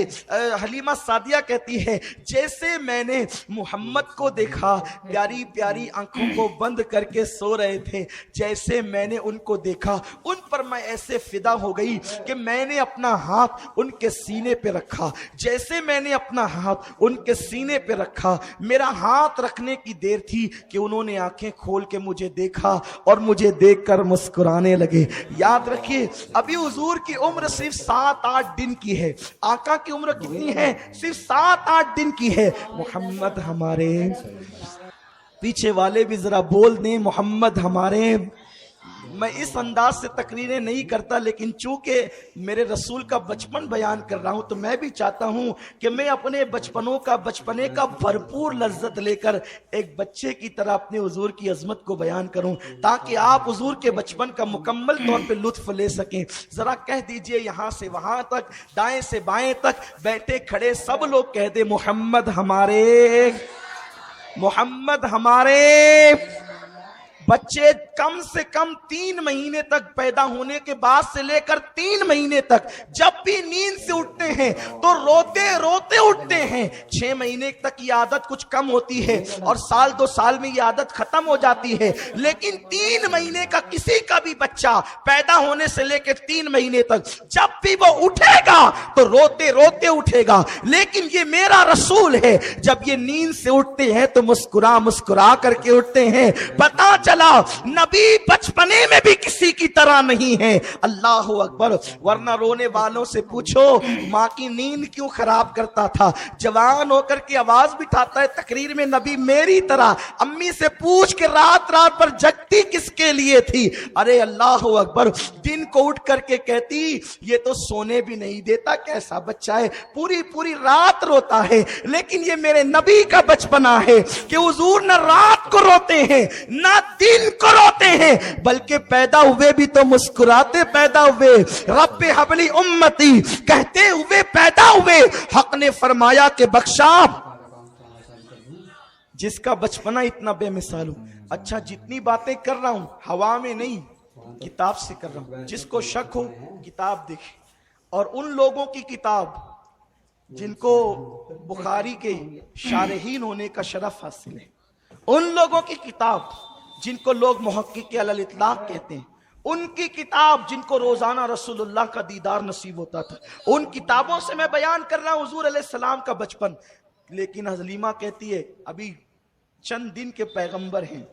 حلیمہ سعدیہ کہتی ہے جیسے میں نے محمد کو دیکھا، پیاری پیاری آنکھوں کو بند کر کے سو رہے تھے، جیسے میں نے ان کو دیکھا ان پر میں ایسے فدا ہو گئی کہ میں نے اپنا ہاتھ ان کے سینے پہ رکھا۔ جیسے میں نے اپنا ہاتھ ان کے سینے پہ رکھا، میرا ہاتھ رکھنے کی دیر تھی کہ انہوں نے آنکھیں کھول کے مجھے دیکھا اور مجھے دیکھ کر مسکرانے لگے۔ یاد رکھیے ابھی حضور کی عمر صرف 7-8 دن کی ہے، آقا کی عمر کتنی ہے؟ صرف 7-8 دن کی ہے۔ محمد ہمارے، پیچھے والے بھی ذرا بول دیں محمد ہمارے۔ میں اس انداز سے تقریریں نہیں کرتا، لیکن چونکہ میرے رسول کا بچپن بیان کر رہا ہوں تو میں بھی چاہتا ہوں کہ میں اپنے بچپنے کا بھرپور لذت لے کر ایک بچے کی طرح اپنے حضور کی عظمت کو بیان کروں، تاکہ آپ حضور کے بچپن کا مکمل طور پہ لطف لے سکیں۔ ذرا کہہ دیجئے یہاں سے وہاں تک، دائیں سے بائیں تک، بیٹھے کھڑے سب لوگ کہہ دیں محمد ہمارے، محمد ہمارے۔ بچے کم سے کم 3 مہینے تک پیدا ہونے کے بعد سے لے کر 3 مہینے تک جب بھی نیند سے اٹھتے ہیں تو روتے روتے اٹھتے ہیں۔ 6 مہینے تک یہ عادت کچھ کم ہوتی ہے اور 1-2 سال میں یہ عادت ختم ہو جاتی ہے، لیکن 3 مہینے کا کسی کا بھی بچہ پیدا ہونے سے لے کے 3 مہینے تک جب بھی وہ اٹھے گا تو روتے روتے اٹھے گا۔ لیکن یہ میرا رسول ہے، جب یہ نیند سے اٹھتے ہیں تو مسکرا مسکرا کر کے اٹھتے ہیں۔ پتا چلا نبی بچپنے میں بھی کسی کی طرح نہیں ہے۔ اللہ اکبر۔ ورنہ رونے والوں سے پوچھو ماں کی نیند کیوں خراب کرتا تھا، جوان ہو کر کے آواز بٹھاتا ہے تقریر میں نبی میری طرح۔ امی سے پوچھ کے رات رات پر جگتی کس کے لیے تھی؟ ارے اللہ اکبر، دن کو اٹھ کر کے کہتی یہ تو سونے بھی نہیں دیتا، کیسا بچہ ہے، پوری پوری رات روتا ہے۔ لیکن یہ میرے نبی کا بچپنا ہے کہ حضور نہ رات کو روتے ہیں نہ دن کو روتے ہیں، بلکہ پیدا ہوئے بھی تو مسکراتے پیدا ہوئے۔ رب حبلی امتی کہتے ہوئے پیدا ہوئے۔ حق نے فرمایا کہ بخشا جس کا بچپنا اتنا بے مثال ہو۔ اچھا جتنی باتیں کر رہا ہوں ہوا میں نہیں، کتاب سے کر رہا ہوں۔ جس کو شک ہو کتاب دیکھے، اور ان لوگوں کی کتاب جن کو بخاری کے شارحین ہونے کا شرف حاصل ہے، ان لوگوں کی کتاب جن کو لوگ محقق علی الاطلاق کہتے ہیں، ان کی کتاب جن کو روزانہ رسول اللہ کا دیدار نصیب ہوتا تھا، ان کتابوں سے میں بیان کر رہا ہوں حضور علیہ السلام کا بچپن۔ لیکن حلیمہ کہتی ہے ابھی چند دن کے پیغمبر ہیں،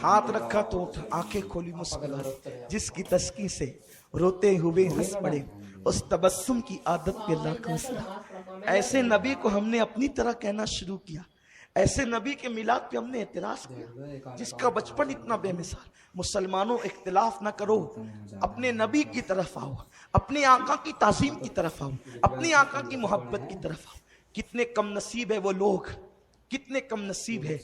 ہاتھ رکھا تو آنکھیں کھولی مسکرا، جس کی تسکین سے روتے ہوئے ہنس پڑے، اس تبسم کی عادت پہ اللہ کا مسئلہ۔ ایسے نبی کو ہم نے اپنی طرح کہنا شروع کیا، ایسے نبی کے میلاد پہ ہم نے اعتراض کیا جس کا بچپن اتنا بے مثال۔ مسلمانوں اختلاف نہ کرو، اپنے نبی کی طرف آؤ، اپنے آقا کی تعظیم کی طرف آؤ، اپنے آقا کی محبت کی طرف آؤ۔ کتنے کم نصیب ہے وہ لوگ، کتنے کم نصیب ہے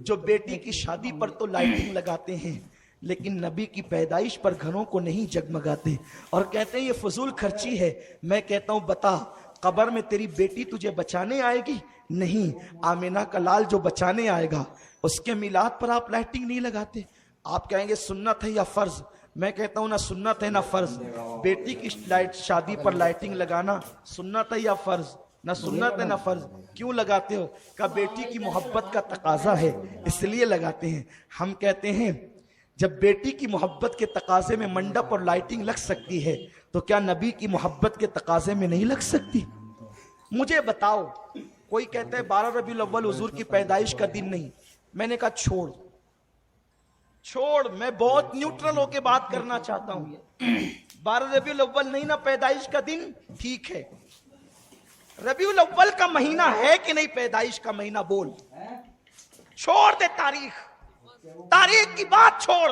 جو بیٹی کی شادی پر تو لائٹنگ لگاتے ہیں لیکن نبی کی پیدائش پر گھروں کو نہیں جگمگاتے، اور کہتے ہیں یہ فضول خرچی ہے۔ میں کہتا ہوں بتا قبر میں تیری بیٹی تجھے بچانے آئے گی؟ نہیں، آمینہ کا لال جو بچانے آئے گا اس کے میلاد پر آپ لائٹنگ نہیں لگاتے۔ آپ کہیں گے سنت ہے یا فرض؟ میں کہتا ہوں نہ سنت ہے نہ فرض۔ بیٹی کی شادی پر لائٹنگ لگانا سنت ہے یا فرض؟ نہ سنت ہے نہ فرض۔ کیوں لگاتے ہو؟ کہ بیٹی کی محبت کا تقاضا ہے اس لیے لگاتے ہیں۔ ہم کہتے ہیں جب بیٹی کی محبت کے تقاضے میں منڈپ اور لائٹنگ لگ سکتی ہے تو کیا نبی کی محبت کے تقاضے میں نہیں لگ سکتی؟ مجھے بتاؤ، کوئی کہتا ہے 12 ربیع الاول حضور کی پیدائش کا دن نہیں، میں نے کہا چھوڑ، میں بہت نیوٹرل ہو کے بات کرنا چاہتا ہوں۔ 12 ربیع الاول نہیں نا پیدائش کا دن، ٹھیک ہے، ربیع الاول کا مہینہ ہے کہ نہیں پیدائش کا مہینہ؟ بول، چھوڑ دے تاریخ کی بات چھوڑ۔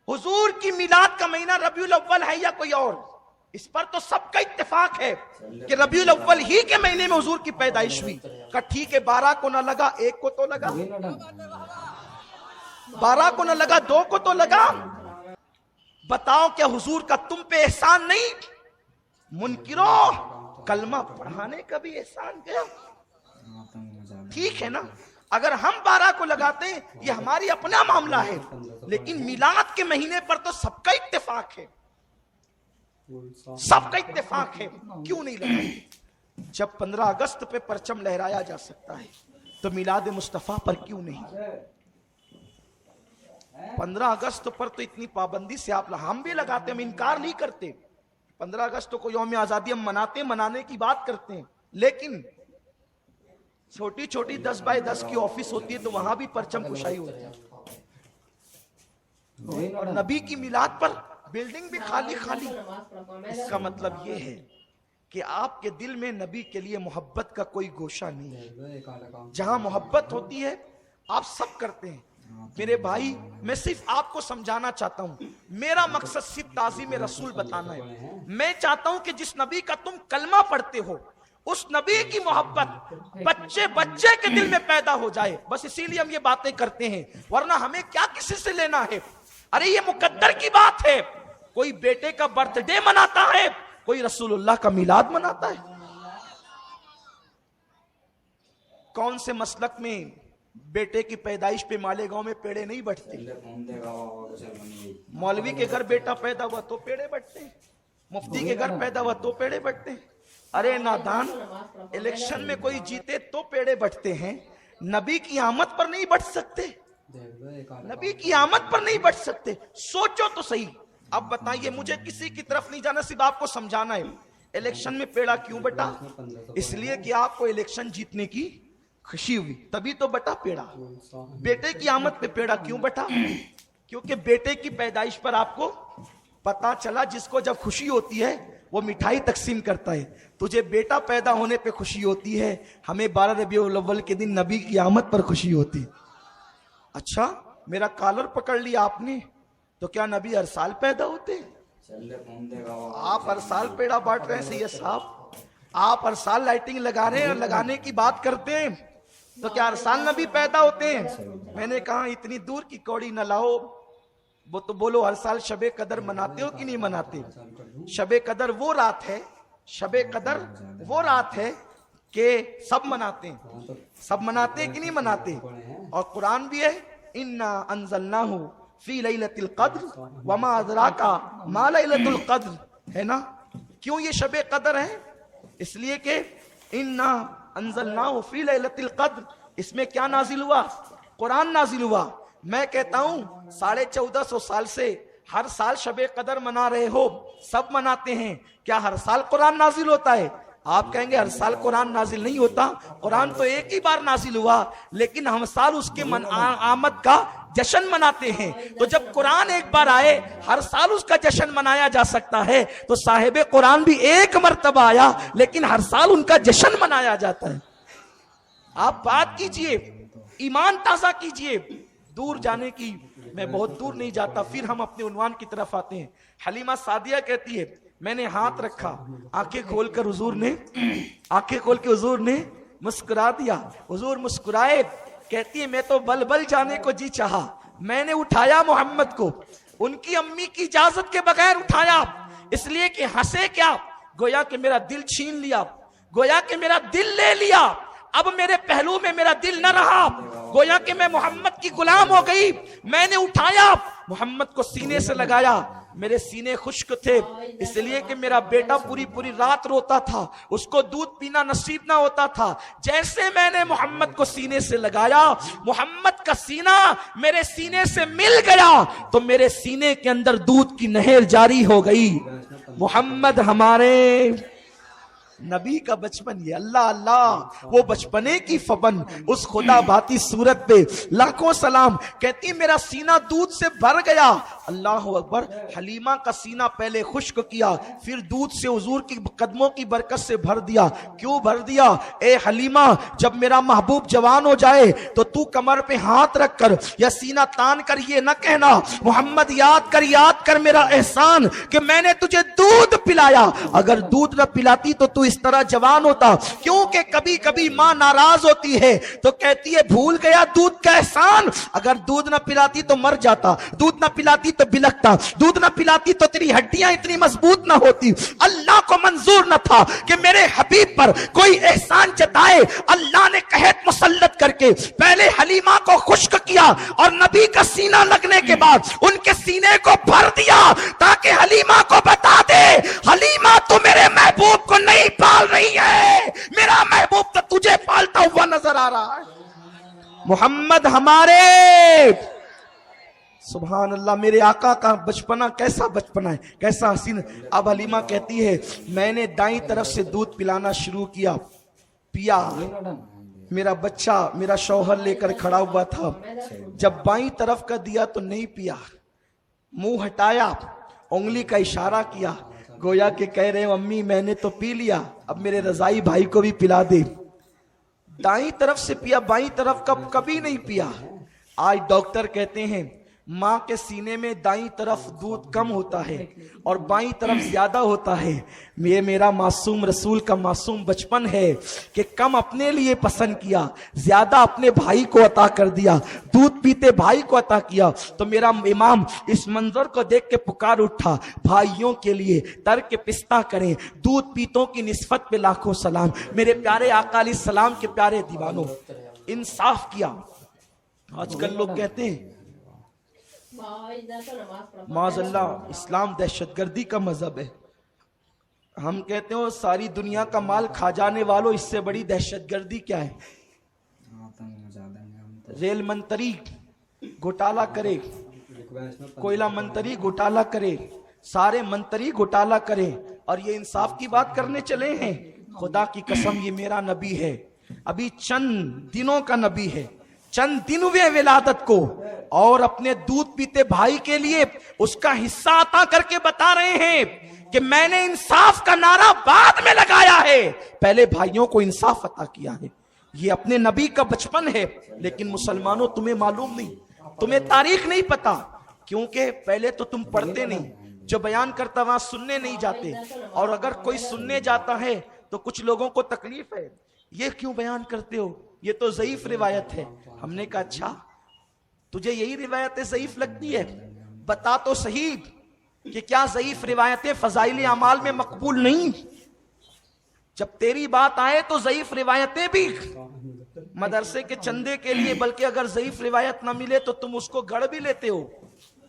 حضور کی میلاد کا مہینہ ربیع الاول ہے یا کوئی اور؟ اس پر تو سب کا اتفاق ہے کہ ربیع الاول ہی کے مہینے میں حضور کی پیدائش ہوئی۔ کہ ٹھیک ہے 12 کو نہ لگا 1 کو تو لگا، 12 کو نہ لگا 2 کو تو لگا۔ بتاؤ کیا حضور کا تم پہ احسان نہیں؟ منکرو، کلمہ پڑھانے کا بھی احسان گیا، ٹھیک ہے نا؟ اگر ہم 12 کو لگاتے ہیں یہ ہماری اپنا معاملہ ہے، لیکن میلاد کے مہینے پر تو سب کا اتفاق ہے सबका इत्तेफाक है, क्यों नहीं लगाते? जब 15 अगस्त पे परचम लहराया जा सकता है तो मिलाद मुस्तफा पर क्यों नहीं? 15 अगस्त पर तो इतनी पाबंदी से हम भी लगाते, हम इनकार नहीं करते। 15 अगस्त को यौम आजादी हम मनाते, मनाने की बात करते हैं, लेकिन छोटी छोटी 10 बाय 10 की ऑफिस होती है तो वहां भी परचम कुशाई होती है। और नबी की मिलाद पर बिल्डिंग भी खाली खाली। इसका मतलब यह है कि आपके दिल में नबी के लिए मोहब्बत का कोई गोशा नहीं है। जहां मोहब्बत होती है आप सब करते हैं। मेरे भाई, मैं सिर्फ आपको समझाना चाहता हूं, मेरा मकसद सिर्फ ताज़ीम रसूल बताना है। मैं चाहता हूं कि जिस नबी का तुम कलमा पढ़ते हो उस नबी की मोहब्बत बच्चे बच्चे के दिल में पैदा हो जाए, बस इसीलिए हम ये बातें करते हैं, वरना हमें क्या किसी से लेना है। अरे ये मुकद्दर की बात है, कोई बेटे का बर्थडे मनाता है, कोई रसूलुल्लाह का मिलाद मनाता है। कौन से मसलक में बेटे की पैदाइश पे मालेगांव में पेड़े नहीं बटते? मौलवी के घर बेटा पैदा हुआ तो पेड़े बटते हैं, मुफ्ती के घर पैदा हुआ तो पेड़े बटते हैं। अरे नादान, इलेक्शन में कोई जीते तो पेड़े बटते हैं, नबी की आमद पर नहीं बट सकते? नबी की आमद पर नहीं बट सकते? सोचो तो सही। अब बताइए, मुझे किसी की तरफ नहीं जाना, सिर्फ आपको समझाना है। इलेक्शन में पेड़ा क्यों बटा? इसलिए कि आपको इलेक्शन जीतने की खुशी हुई, तभी तो बटा पेड़ा। बेटे की आमद पे पेड़ा क्यों बटा? क्योंकि बेटे की पैदाइश पर आपको पता चला जिसको जब खुशी होती है वो मिठाई तकसीम करता है। तुझे बेटा पैदा होने पे खुशी होती है, हमें 12 रबीउल अव्वल के दिन नबी की आमद पर खुशी होती। अच्छा, मेरा कॉलर पकड़ लिया आपने, तो क्या नबी हर साल पैदा होते? आप हर साल पेड़ा बांट रहे हैं सैयद साहब, आप हर साल लाइटिंग लगा रहे हैं और लगाने की बात करते हैं, तो क्या हर साल नबी पैदा होते हैं? मैंने कहा इतनी दूर की कौड़ी न लाओ, वो तो बोलो हर साल शबे कदर मनाते हो कि नहीं मनाते? शबे कदर वो रात है, शबे कदर वो रात है कि सब मनाते हैं, सब मनाते हैं कि नहीं मनाते? और कुरान भी है, इन्ना अंज़लनाहु फी लैलतिल क़द्र वमा अदराका मा लैलतुल क़द्र, है ना? क्यों ये शबे कदर है? इसलिए कि इन्ना अंज़लनाहु फी लैलतिल क़द्र, इसमें क्या नाजिल हुआ? कुरान नाजिल हुआ। मैं कहता हूं 1450 साल से हर साल शबे कदर मना रहे हो, सब मनाते हैं, क्या हर साल कुरान नाजिल होता है? आप कहेंगे हर साल कुरान नाजिल नहीं होता, कुरान तो एक ही बार नाजिल हुआ, लेकिन हम साल उसके आमद का जश्न मनाते हैं। तो जब कुरान एक बार आए, हर साल उसका जश्न मनाया जा सकता है, तो साहिब कुरान भी एक मर्तबा आया, लेकिन हर साल उनका जश्न मनाया जाता है। आप बात कीजिए, ईमान ताजा कीजिए। दूर जाने की, मैं बहुत दूर नहीं जाता, फिर हम अपने उन्वान की तरफ आते हैं। हलीमा सादिया कहती है, मैंने हाथ रखा, आंखें खोलकर हुजूर ने, आंखें खोल के हुजूर ने मुस्कुरा दिया, हुजूर मुस्कुराए। कहती है मैं तो बल बल जाने को जी चाहा, मैंने उठाया मोहम्मद को, उनकी अम्मी की इजाजत के बगैर उठाया, इसलिए कि हंसे क्या, गोया कि मेरा दिल छीन लिया, गोया कि मेरा दिल ले लिया, अब मेरे पहलू में मेरा दिल न रहा, गोया कि मैं मोहम्मद की गुलाम हो गई। मैंने उठाया, मोहम्मद को सीने से लगाया, मेरे सीने खुश्क थे, इसलिए कि मेरा बेटा पूरी पूरी रात रोता था, उसको दूध पीना नसीब ना होता था। जैसे मैंने मोहम्मद को सीने से लगाया, मोहम्मद का सीना मेरे सीने से मिल गया, तो मेरे सीने के अंदर दूध की नहर जारी हो गई। मोहम्मद हमारे नबी का बचपन, ये अल्लाह अल्लाह, वो बचपने की फबन, उस खुदा भाती सूरत पे लाखों सलाम। कहती मेरा सीना दूध से भर गया। अल्लाह अकबर। हलीमा का सीना पहले खुश्क किया, फिर दूध से हुजूर की कदमों की बरकत से भर दिया। क्यों भर दिया? ए हलीमा, जब मेरा महबूब जवान हो जाए तो तू कमर पे हाथ रख कर या सीना तान कर ये न कहना, मोहम्मद याद कर मेरा एहसान कि मैंने तुझे दूध पिलाया। अगर दूध न पिलाती तो तू इस तरह जवान होता। क्योंकि कभी कभी मां नाराज होती है तो कहती है भूल गया दूध का एहसान। अगर दूध न पिलाती तो मर जाता, दूध न पिलाती तो बिलकता, दूध न पिलाती तो तेरी हड्डियां इतनी मजबूत न होती। अल्लाह को मंजूर न था कि मेरे हबीब पर कोई एहसान जताए। अल्लाह ने कहत मुसल्लत करके पहले हलीमा को खुश्क किया और नबी का सीना लगने के बाद उनके सीने को भर दिया ताकि हलीमा को बता दे मोहम्मद हमारे। सुभान अल्लाह, मेरे आका का बचपना कैसा बचपना है, कैसा हसीन। अब हलीमा कहती है मैंने दाईं तरफ से दूध पिलाना शुरू किया, पिया, मेरा बच्चा मेरा शौहर लेकर खड़ा हुआ था। जब बाईं तरफ का दिया तो नहीं पिया, मुंह हटाया, उंगली का इशारा किया, गोया के कह रहे अम्मी मैंने तो पी लिया, अब मेरे रजाई भाई को भी पिला दे। दाईं तरफ से पिया, बाईं तरफ का कभी नहीं पिया। आज डॉक्टर कहते हैं माँ के सीने में दाईं तरफ दूध कम होता है और बाईं तरफ ज्यादा होता है। ये मेरा मासूम रसूल का मासूम बचपन है कि कम अपने लिए पसंद किया, ज्यादा अपने भाई को अता कर दिया, दूध पीते भाई को अता किया। तो मेरा इमाम इस मंजर को देख के पुकार उठा, भाइयों के लिए तर्क पिस्ता करें, दूध पीतों की निस्बत पे लाखों सलाम। मेरे प्यारे आका अलैहि सलाम के प्यारे दीवानों, इंसाफ किया। आजकल लोग कहते हैं माज़अल्लाह इस्लाम दहशतगर्दी का मजहब है। हम कहते हो सारी दुनिया का माल खा जाने वालों, इससे बड़ी दहशतगर्दी क्या है। रेल मंत्री घोटाला करे, कोयला मंत्री घोटाला करे, सारे मंत्री घोटाला करें और ये इंसाफ की बात करने चले हैं। खुदा की कसम ये मेरा नबी है, अभी चंद दिनों का नबी है, चंद दिन हुए विलादत को, और अपने दूध पीते भाई के लिए उसका हिस्सा अता करके बता रहे हैं कि मैंने इंसाफ का नारा बाद में लगाया है, पहले भाइयों को इंसाफ अता किया है। ये अपने नबी का बचपन है। लेकिन मुसलमानों तुम्हें मालूम नहीं, तुम्हें तारीख नहीं पता, क्योंकि पहले तो तुम पढ़ते नहीं, जो बयान करता वहां सुनने नहीं जाते, और अगर कोई सुनने जाता है तो कुछ लोगों को तकलीफ है, ये क्यों बयान करते हो, ये तो ज़ईफ रिवायत है। हमने कहा अच्छा तुझे यही रिवायतें ज़ईफ लगती है, बता तो सही कि क्या ज़ईफ रिवायतें फजाइल अमाल में मकबूल नहीं। जब तेरी बात आए तो ज़ईफ रिवायतें भी मदरसे के चंदे के लिए, बल्कि अगर ज़ईफ रिवायत ना मिले तो तुम उसको गढ़ भी लेते हो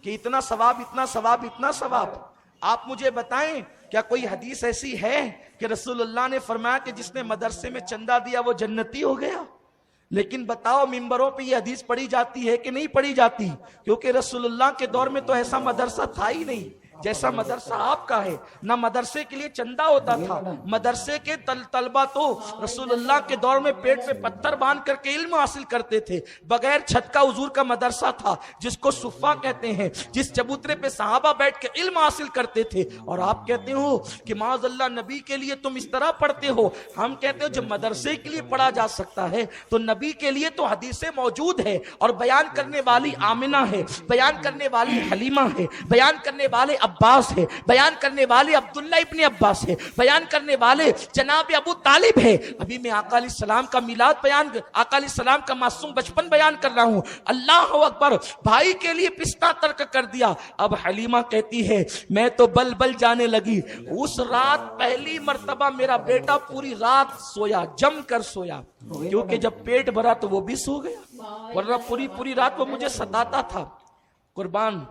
कि इतना सवाब इतना सवाब इतना सवाब। आप मुझे बताएं क्या कोई हदीस ऐसी है कि रसूलुल्लाह ने फरमाया कि जिसने मदरसे में चंदा दिया वो जन्नती हो गया। लेकिन बताओ मिंबरों पे ये हदीस पढ़ी जाती है कि नहीं पढ़ी जाती, क्योंकि रसूलुल्लाह के दौर में तो ऐसा मदरसा था ही नहीं जैसा मदरसा आपका है। ना मदरसे के लिए चंदा होता था, मदरसे के तलबा तो रसूलुल्लाह के दौर में पेट पे पत्थर बांध करके इल्म हासिल करते थे। बगैर छत का हुजूर का मदरसा था, जिसको सुफ़ा कहते हैं, जिस चबूतरे पे सहाबा बैठ के इल्म हासिल करते थे। और आप कहते हो कि माज़अल्लाह नबी के लिए तुम इस तरह पढ़ते हो। हम कहते हो जब मदरसे के लिए पढ़ा जा सकता है तो नबी के लिए तो हदीसें मौजूद है, और बयान करने वाली आमिना है, बयान करने वाली हलीमा है, बयान करने वाले अब्बास है, बयान करने वाले अब्दुल्ला इब्ने अब्बास है, बयान करने वाले जनाब अबू तालिब है। अभी मैं आका अलैहिस्सलाम का मिलाद बयान, आका अलैहिस्सलाम का मासूम बचपन बयान कर रहा हूँ। अल्लाह अकबर, भाई के लिए पिस्ता तर्क कर दिया। अब हलीमा कहती है मैं तो बल बल जाने लगी। उस रात पहली मर्तबा मेरा बेटा पूरी रात सोया, जम कर सोया, क्योंकि जब पेट भरा तो वो भी सो गया, वरना पूरी रात वो मुझे सताता था। कुर्बान।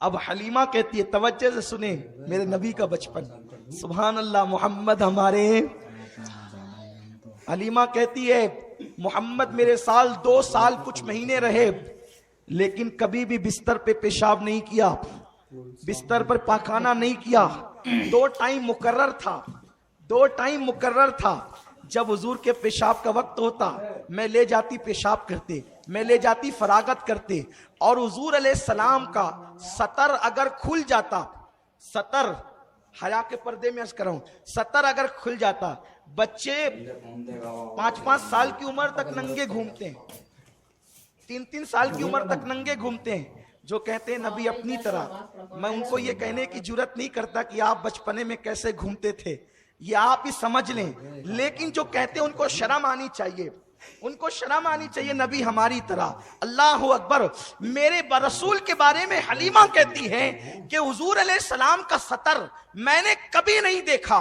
अब हलीमा कहती है, तवज्जो से सुने मेरे नबी का बचपन, सुभान अल्लाह, मोहम्मद हमारे। हलीमा कहती है मोहम्मद मेरे 2 साल कुछ महीने रहे, लेकिन कभी भी बिस्तर पे पेशाब नहीं किया, बिस्तर पर पाखाना नहीं किया। 2 टाइम मुकर्रर था, 2 टाइम मुकर्रर था। जब हुजूर के पेशाब का वक्त होता मैं ले जाती पेशाब करते, मैं ले जाती फरागत करते, और हुजूर अलैहिस्सलाम का सतर अगर खुल जाता, सतर हया के पर्दे में अर्ज कर रहा हूं, सतर अगर खुल जाता, बच्चे 5-5 साल की उम्र तक नंगे घूमते हैं, 3-3 साल की उम्र तक नंगे घूमते हैं, जो कहते हैं नबी अपनी तरह। मैं उनको ये कहने की जुर्रत नहीं करता कि आप बचपने में कैसे घूमते थे, ये आप ही समझ लें, लेकिन जो कहते हैं उनको शर्म आनी चाहिए, उनको शर्म आनी चाहिए नबी हमारी तरह। अल्लाह अकबर। मेरे रसूल के बारे में हलीमा कहती है कि हुजूर अलैहिस्सलाम का सतर मैंने कभी नहीं देखा,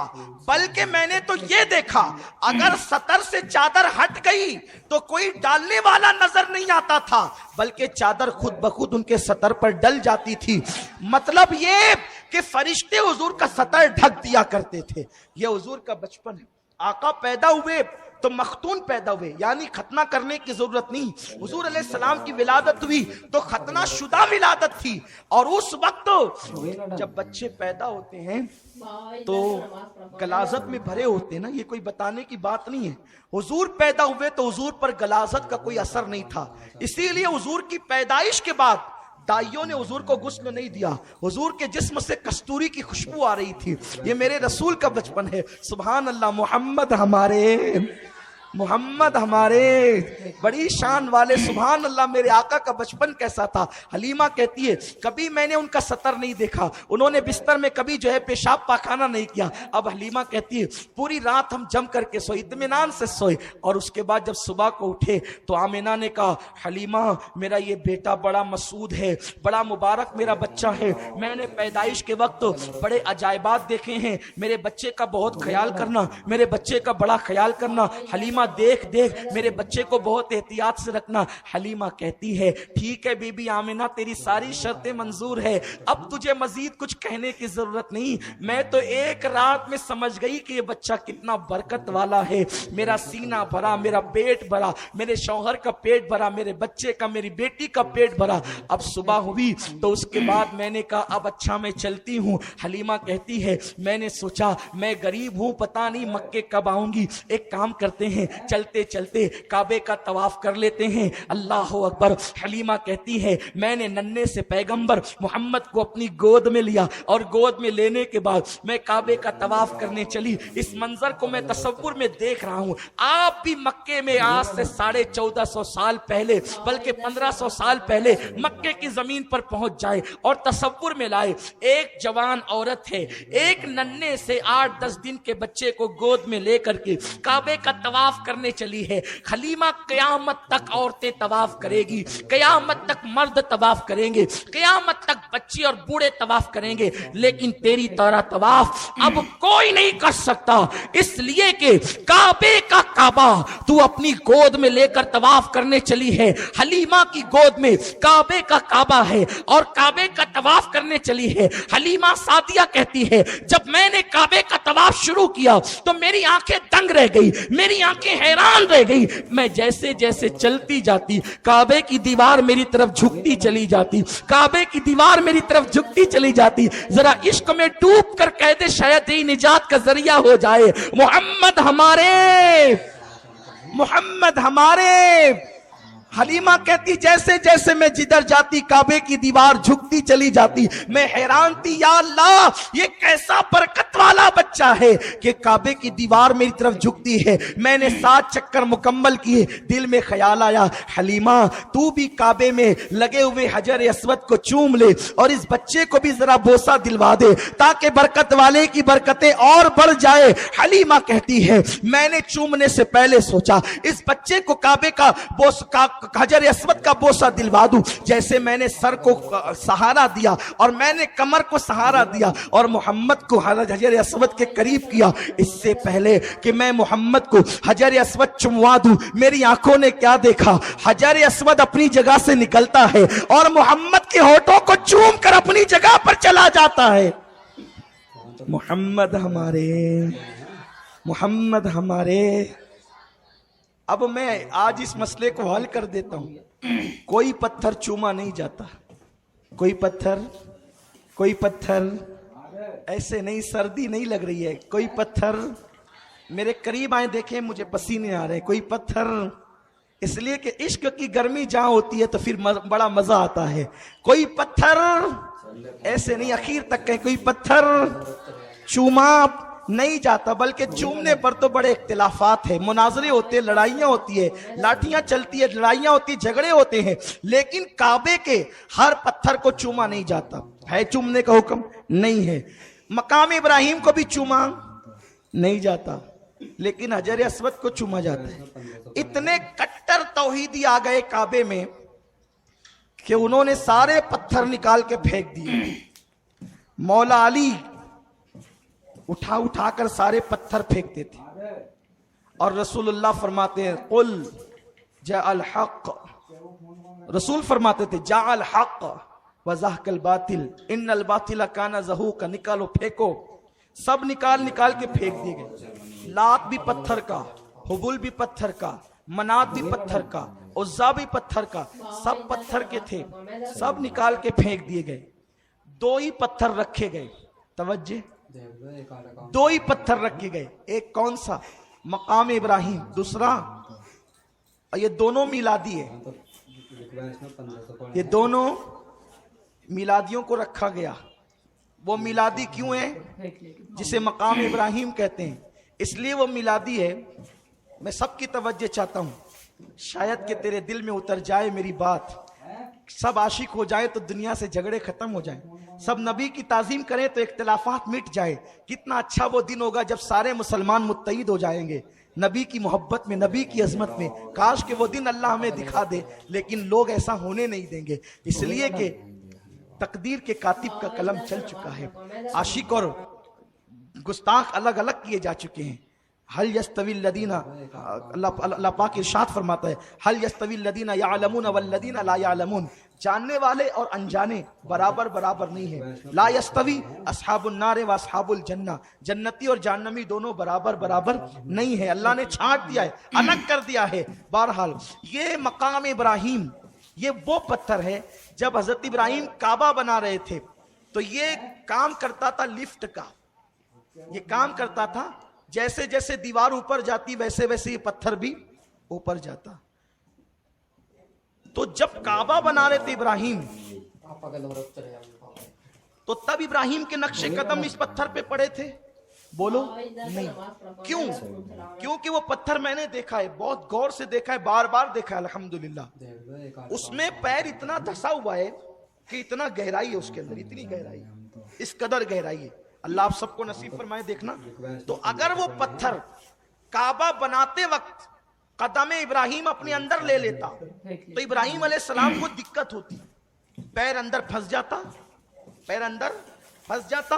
बल्कि मैंने तो ये देखा अगर सतर से चादर हट गई तो कोई डालने वाला नजर नहीं आता था, बल्कि चादर खुद बखुद उनके सतर पर डल जाती थी। मतलब ये कि फरिश्ते हुजूर का सतर ढक दिया करते थे। ये हुजूर का बचपन है। आका पैदा हुए تو مختون پیدا ہوئے، یعنی ختنہ کرنے کی ضرورت نہیں. حضور علیہ السلام کی ولادت ہوئی تو ختنہ شدہ ولادت تھی. اور اس وقت جب بچے پیدا ہوتے ہیں تو غلاظت میں بھرے ہوتے ہیں نا، یہ کوئی بتانے کی بات نہیں ہے. حضور پیدا ہوئے تو حضور پر غلاظت کا کوئی اثر نہیں تھا، اسی لیے حضور کی پیدائش کے بعد دائیوں نے حضور کو غسل نہیں دیا. حضور کے جسم سے کستوری کی خوشبو آ رہی تھی. یہ میرے رسول کا بچپن ہے. سبحان اللہ. محمد ہمارے بڑی شان والے. سبحان اللہ. میرے آقا کا بچپن کیسا تھا. حلیمہ کہتی ہے کبھی میں نے ان کا سطر نہیں دیکھا، انہوں نے بستر میں کبھی جو ہے پیشاب پاخانہ نہیں کیا. اب حلیمہ کہتی ہے پوری رات ہم جم کر کے سوئے، اطمینان سے سوئے، اور اس کے بعد جب صبح کو اٹھے تو آمینہ نے کہا حلیمہ میرا یہ بیٹا بڑا مسعود ہے، بڑا مبارک میرا بچہ ہے، میں نے پیدائش کے وقت بڑے عجائبات دیکھے ہیں، میرے بچے کا بہت خیال کرنا، میرے بچے کا بڑا خیال کرنا. حلیمہ دیکھ میرے بچے کو بہت احتیاط سے رکھنا. حلیمہ کہتی ہے ٹھیک ہے بی بی آمینہ تیری ساری شرطیں منظور ہے، اب تجھے مزید کچھ کہنے کی ضرورت نہیں. میں تو ایک رات میں سمجھ گئی کہ یہ بچہ کتنا برکت والا ہے. میرا سینہ بھرا، میرا پیٹ بھرا، میرے شوہر کا پیٹ بھرا، میرے بچے کا، میری بیٹی کا پیٹ بھرا. اب صبح ہوئی تو اس کے بعد میں نے کہا اب اچھا میں چلتی ہوں. حلیمہ کہتی ہے میں نے سوچا میں غریب ہوں، پتہ نہیں مکے کب آؤں گی، ایک کام کرتے ہیں چلتے چلتے کعبے کا طواف کر لیتے ہیں. اللہ اکبر. حلیمہ کہتی ہے میں نے ننھے سے پیغمبر محمد کو اپنی گود میں لیا اور گود میں لینے کے بعد میں کعبے کا طواف کرنے چلی. اس منظر کو میں تصور میں دیکھ رہا ہوں. آپ بھی مکے میں آج سے 1450 سال پہلے بلکہ 1500 سال پہلے مکے کی زمین پر پہنچ جائے اور تصور میں لائے ایک جوان عورت ہے، ایک ننھے سے 8-10 دن کے بچے کو گود میں لے کر کے کعبے کا طواف کرنے چلی ہے. حلیمہ قیامت تک عورتیں طواف کرے گی، قیامت تک مرد طواف کریں گے، قیامت تک بچے اور بوڑھے طواف کریں گے، لیکن تیری طرح طواف اب کوئی نہیں کر سکتا، اس لیے کہ کعبے کا کعبہ تو اپنی گود میں لے کر طواف کرنے چلی ہے. حلیمہ کی گود میں کعبے کا کعبہ ہے اور کعبے کا طواف کرنے چلی ہے. حلیمہ سعدیہ کہتی ہے جب میں نے کعبے کا طواف شروع کیا تو میری آنکھیں دنگ رہ گئی، میری آنکھیں حیران رہ گئی. میں جیسے جیسے چلتی جاتی کعبے کی دیوار میری طرف جھکتی چلی جاتی، کعبے کی دیوار میری طرف جھکتی چلی جاتی. ذرا عشق میں ڈوب کر کہہ دے شاید ہی نجات کا ذریعہ ہو جائے. محمد ہمارے، محمد ہمارے. حلیمہ کہتی جیسے جیسے میں جدھر جاتی کعبے کی دیوار جھکتی چلی جاتی. میں حیران تھی یا اللہ یہ کیسا برکت والا بچہ ہے کہ کعبے کی دیوار میری طرف جھکتی ہے. میں نے 7 چکر مکمل کیے. دل میں خیال آیا حلیمہ تو بھی کعبے میں لگے ہوئے حجر اسود کو چوم لے اور اس بچے کو بھی ذرا بوسہ دلوا دے تاکہ برکت والے کی برکتیں اور بڑھ جائے. حلیمہ کہتی ہے میں نے چومنے سے پہلے سوچا اس بچے کو کعبے کا حجر اسود کا بوسہ دلوا دوں. جیسے میں نے سر کو سہارا دیا اور میں نے کمر کو سہارا دیا اور محمد کو حجر اسود کے قریب کیا، اس سے پہلے کہ میں محمد کو حجر اسود چموا دوں میری آنکھوں نے کیا دیکھا؟ حجر اسود اپنی جگہ سے نکلتا ہے اور محمد کے ہونٹوں کو چوم کر اپنی جگہ پر چلا جاتا ہے. محمد ہمارے، محمد ہمارے. اب میں آج اس مسئلے کو حل کر دیتا ہوں. کوئی پتھر چوما نہیں جاتا، کوئی پتھر ایسے نہیں، سردی نہیں لگ رہی ہے، کوئی پتھر میرے قریب آئیں دیکھیں مجھے پسینے آ رہے ہیں. کوئی پتھر اس لیے کہ عشق کی گرمی جہاں ہوتی ہے تو پھر بڑا مزہ آتا ہے. کوئی پتھر ایسے نہیں اخیر تک کہیں کوئی پتھر چوما نہیں جاتا، بلکہ چومنے پر تو بڑے اختلافات ہیں، مناظرے ہوتے ہیں، لڑائیاں ہوتی ہے، لاٹھیاں چلتی ہے، لڑائیاں ہوتی ہیں، جھگڑے ہوتے ہیں، لیکن کعبے کے ہر پتھر کو چوما نہیں جاتا. ہے چومنے کا حکم نہیں ہے. مقام ابراہیم کو بھی چوما نہیں جاتا لیکن حجر اسود کو چوما جاتا ہے. اتنے کٹر توحیدی آ گئے کعبے میں کہ انہوں نے سارے پتھر نکال کے پھینک دیے. مولا علی اٹھا اٹھا کر سارے پتھر پھینکتے تھے اور رسول اللہ فرماتے ہیں قل جاء الحق، رسول فرماتے تھے جاء الحق وزهق الباطل ان الباطل کان زہوقا. نکالو پھینکو. سب نکال کے پھینک دیے گئے. لات بھی پتھر کا، हुबुल भी पत्थर का, मनात भी पत्थर का, उज्जा भी पत्थर का, सब पत्थर के थे, सब निकाल के फेंक दिए गए। दो ही पत्थर रखे गए, तवज्जे, दो ही पत्थर रखे गए। एक कौन सा? मकाम इब्राहिम, दूसरा, ये दोनों मिलादी है, ये दोनों मिलादियों को रखा गया। वो मिलादी क्यों है? जिसे मकाम इब्राहिम कहते हैं, इसलिए वो मिलादी है। मैं सबकी तवज्जो चाहता हूं, शायद कि तेरे दिल में उतर जाए मेरी बात। सब आशिक हो जाए तो दुनिया से झगड़े खत्म हो जाए, सब नबी की ताजीम करें तो इख्तिलाफात मिट जाए। कितना अच्छा वो दिन होगा जब सारे मुसलमान मुत्तहिद हो जाएंगे नबी की मोहब्बत में, नबी की अजमत में। काश कि वो दिन अल्लाह हमें दिखा दे, लेकिन लोग ऐसा होने नहीं देंगे, इसलिए कि तकदीर के कातिब का कलम चल चुका है। आशिक और गुस्ताख अलग अलग किए जा चुके हैं। हल यस्तविल लदीना, अल्लाह पाक इरशाद फरमाता है, हल यस्तविल लदीना यालमून वल लदीना ला यालमून, जानने वाले और अनजाने बराबर बराबर नहीं है। ला यस्तवी अस्हाबुन नारे व अस्हाबुल जन्ना, जन्नती और जहन्नमी दोनों बराबर बराबर नहीं है। अल्लाह ने छांट दिया है, अलग कर दिया है। बहरहाल ये मकाम इब्राहिम, ये वो पत्थर है। जब हजरत इब्राहिम काबा बना रहे थे तो ये काम करता था लिफ्ट का, ये काम करता था। जैसे जैसे दीवार ऊपर जाती वैसे वैसे ये पत्थर भी ऊपर जाता। तो जब काबा बना रहे थे इब्राहिम, तो तब इब्राहिम के नक्शे कदम इस पत्थर पे पड़े थे? बोलो नहीं। क्यों? क्योंकि वो पत्थर मैंने देखा है, बहुत गौर से देखा है, बार बार देखा है अल्हम्दुलिल्लाह। उसमें पैर इतना धसा हुआ है कि इतना गहराई है उसके अंदर, इतनी गहराई है, इस कदर गहराई है। अल्लाह आप सबको नसीब फरमाए देखना। तो अगर वो पत्थर काबा बनाते वक्त कदम इब्राहिम अपने अंदर ले लेता तो इब्राहिम अलैहिस्सलाम को दिक्कत होती, पैर अंदर फंस जाता, पैर अंदर फंस जाता,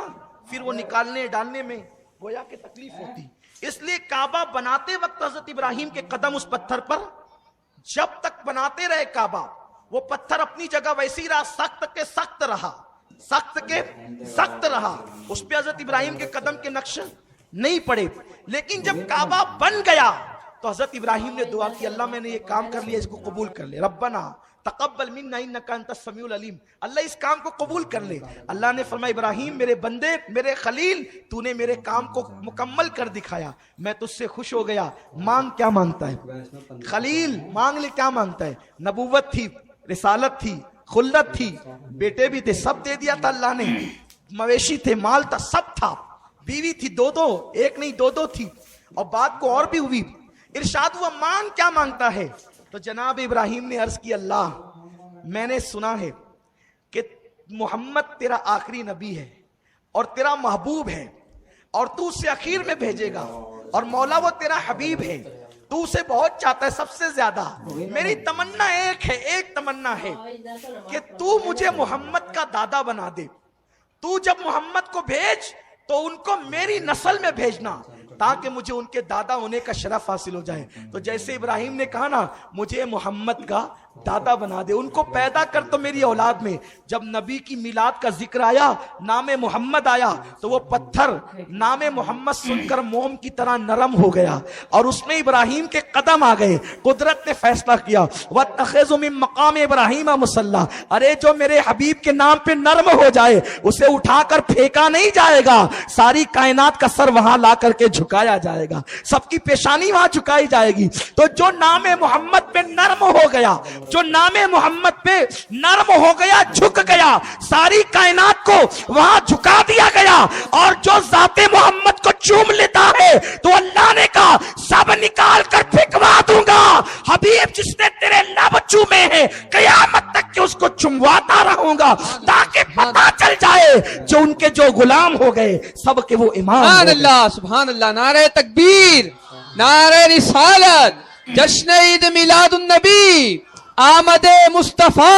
फिर वो निकालने डालने में गोया की तकलीफ होती। इसलिए काबा बनाते वक्त हजरत इब्राहिम के कदम उस पत्थर पर, जब तक बनाते रहे काबा, वो पत्थर अपनी जगह वैसे ही रहा, सख्त के सख्त रहा, सख्त के सख्त रहा। उस पे हजरत इब्राहिम के कदम के नक्श नहीं पड़े। लेकिन जब काबा बन गया तो हजरत इब्राहिम ने दुआ की, अल्लाह मैंने ये काम कर लिया, इसको कबूल कर ले। रब्बना तकब्बल मिन्ना इन्नका अंतस समीउल अलीम, अल्लाह इस काम को कबूल कर ले। अल्लाह ने फरमाया, इब्राहिम मेरे बंदे, मेरे खलील, तूने मेरे काम को मुकम्मल कर दिखाया, मैं तुझसे खुश हो गया। मांग क्या मांगता है खलील? मांग ले, क्या मांगता है? नबूवत थी, रिसालत थी, खुल्लत थी, बेटे भी थे, सब दे दिया था अल्लाह ने। मवेशी थे, माल था, सब था, बीवी थी, दो दो, एक नहीं दो दो थी, और बात को और भी हुई। इरशाद हुआ, मांग क्या मांगता है? तो जनाब इब्राहिम ने अर्ज की, अल्लाह मैंने सुना है कि मोहम्मद तेरा आखिरी नबी है और तेरा महबूब है, और तू उसे आखिर में भेजेगा, और मौला वो तेरा हबीब है, तू उसे बहुत चाहता है सबसे ज्यादा। मेरी तमन्ना एक है, एक तमन्ना है कि तू मुझे मोहम्मद का दादा बना दे। तू जब मोहम्मद को भेज तो उनको मेरी नस्ल में भेजना, ताकि मुझे उनके दादा होने का शरफ हासिल हो जाए। तो जैसे इब्राहिम ने कहा ना, मुझे मोहम्मद का दादा बना दे, उनको पैदा कर तो मेरी औलाद में। जब नबी की मिलाद का जिक्र आया, नाम मोहम्मद आया, तो वो पत्थर नाम मोहम्मद सुनकर मोम की तरह नरम हो गया, और उसमें इब्राहिम के कदम आ गए। कुदरत ने फैसला किया, वत्तखिज़ु मिन मकाम इब्राहिम मुसल्ला, अरे जो मेरे हबीब के नाम पे नरम हो जाए उसे उठाकर फेंका नहीं जाएगा, सारी कायनात का सर वहां ला करके झुकाया जाएगा, सबकी पेशानी वहां झुकाई जाएगी। तो जो नाम मोहम्मद पे नरम हो गया, जो नामे मोहम्मद पे नरम हो गया, झुक गया, सारी कायनात को वहां झुका दिया गया। और जो जाते मोहम्मद को चूम लेता है तो अल्लाह ने कहा, सब निकाल कर फेंकवा दूंगा। हबीब जिसने तेरे लब चूमे हैं, कयामत तक के उसको चुमवाता रहूंगा, ताकि पता चल जाए जो उनके जो गुलाम हो गए सब के वो इमाम। सुभान अल्लाह, सुभान अल्लाह, नारे तकबीर, नारे रिसालत, जश्न ईद मिलादुन नबी, आमदे मुस्तफा।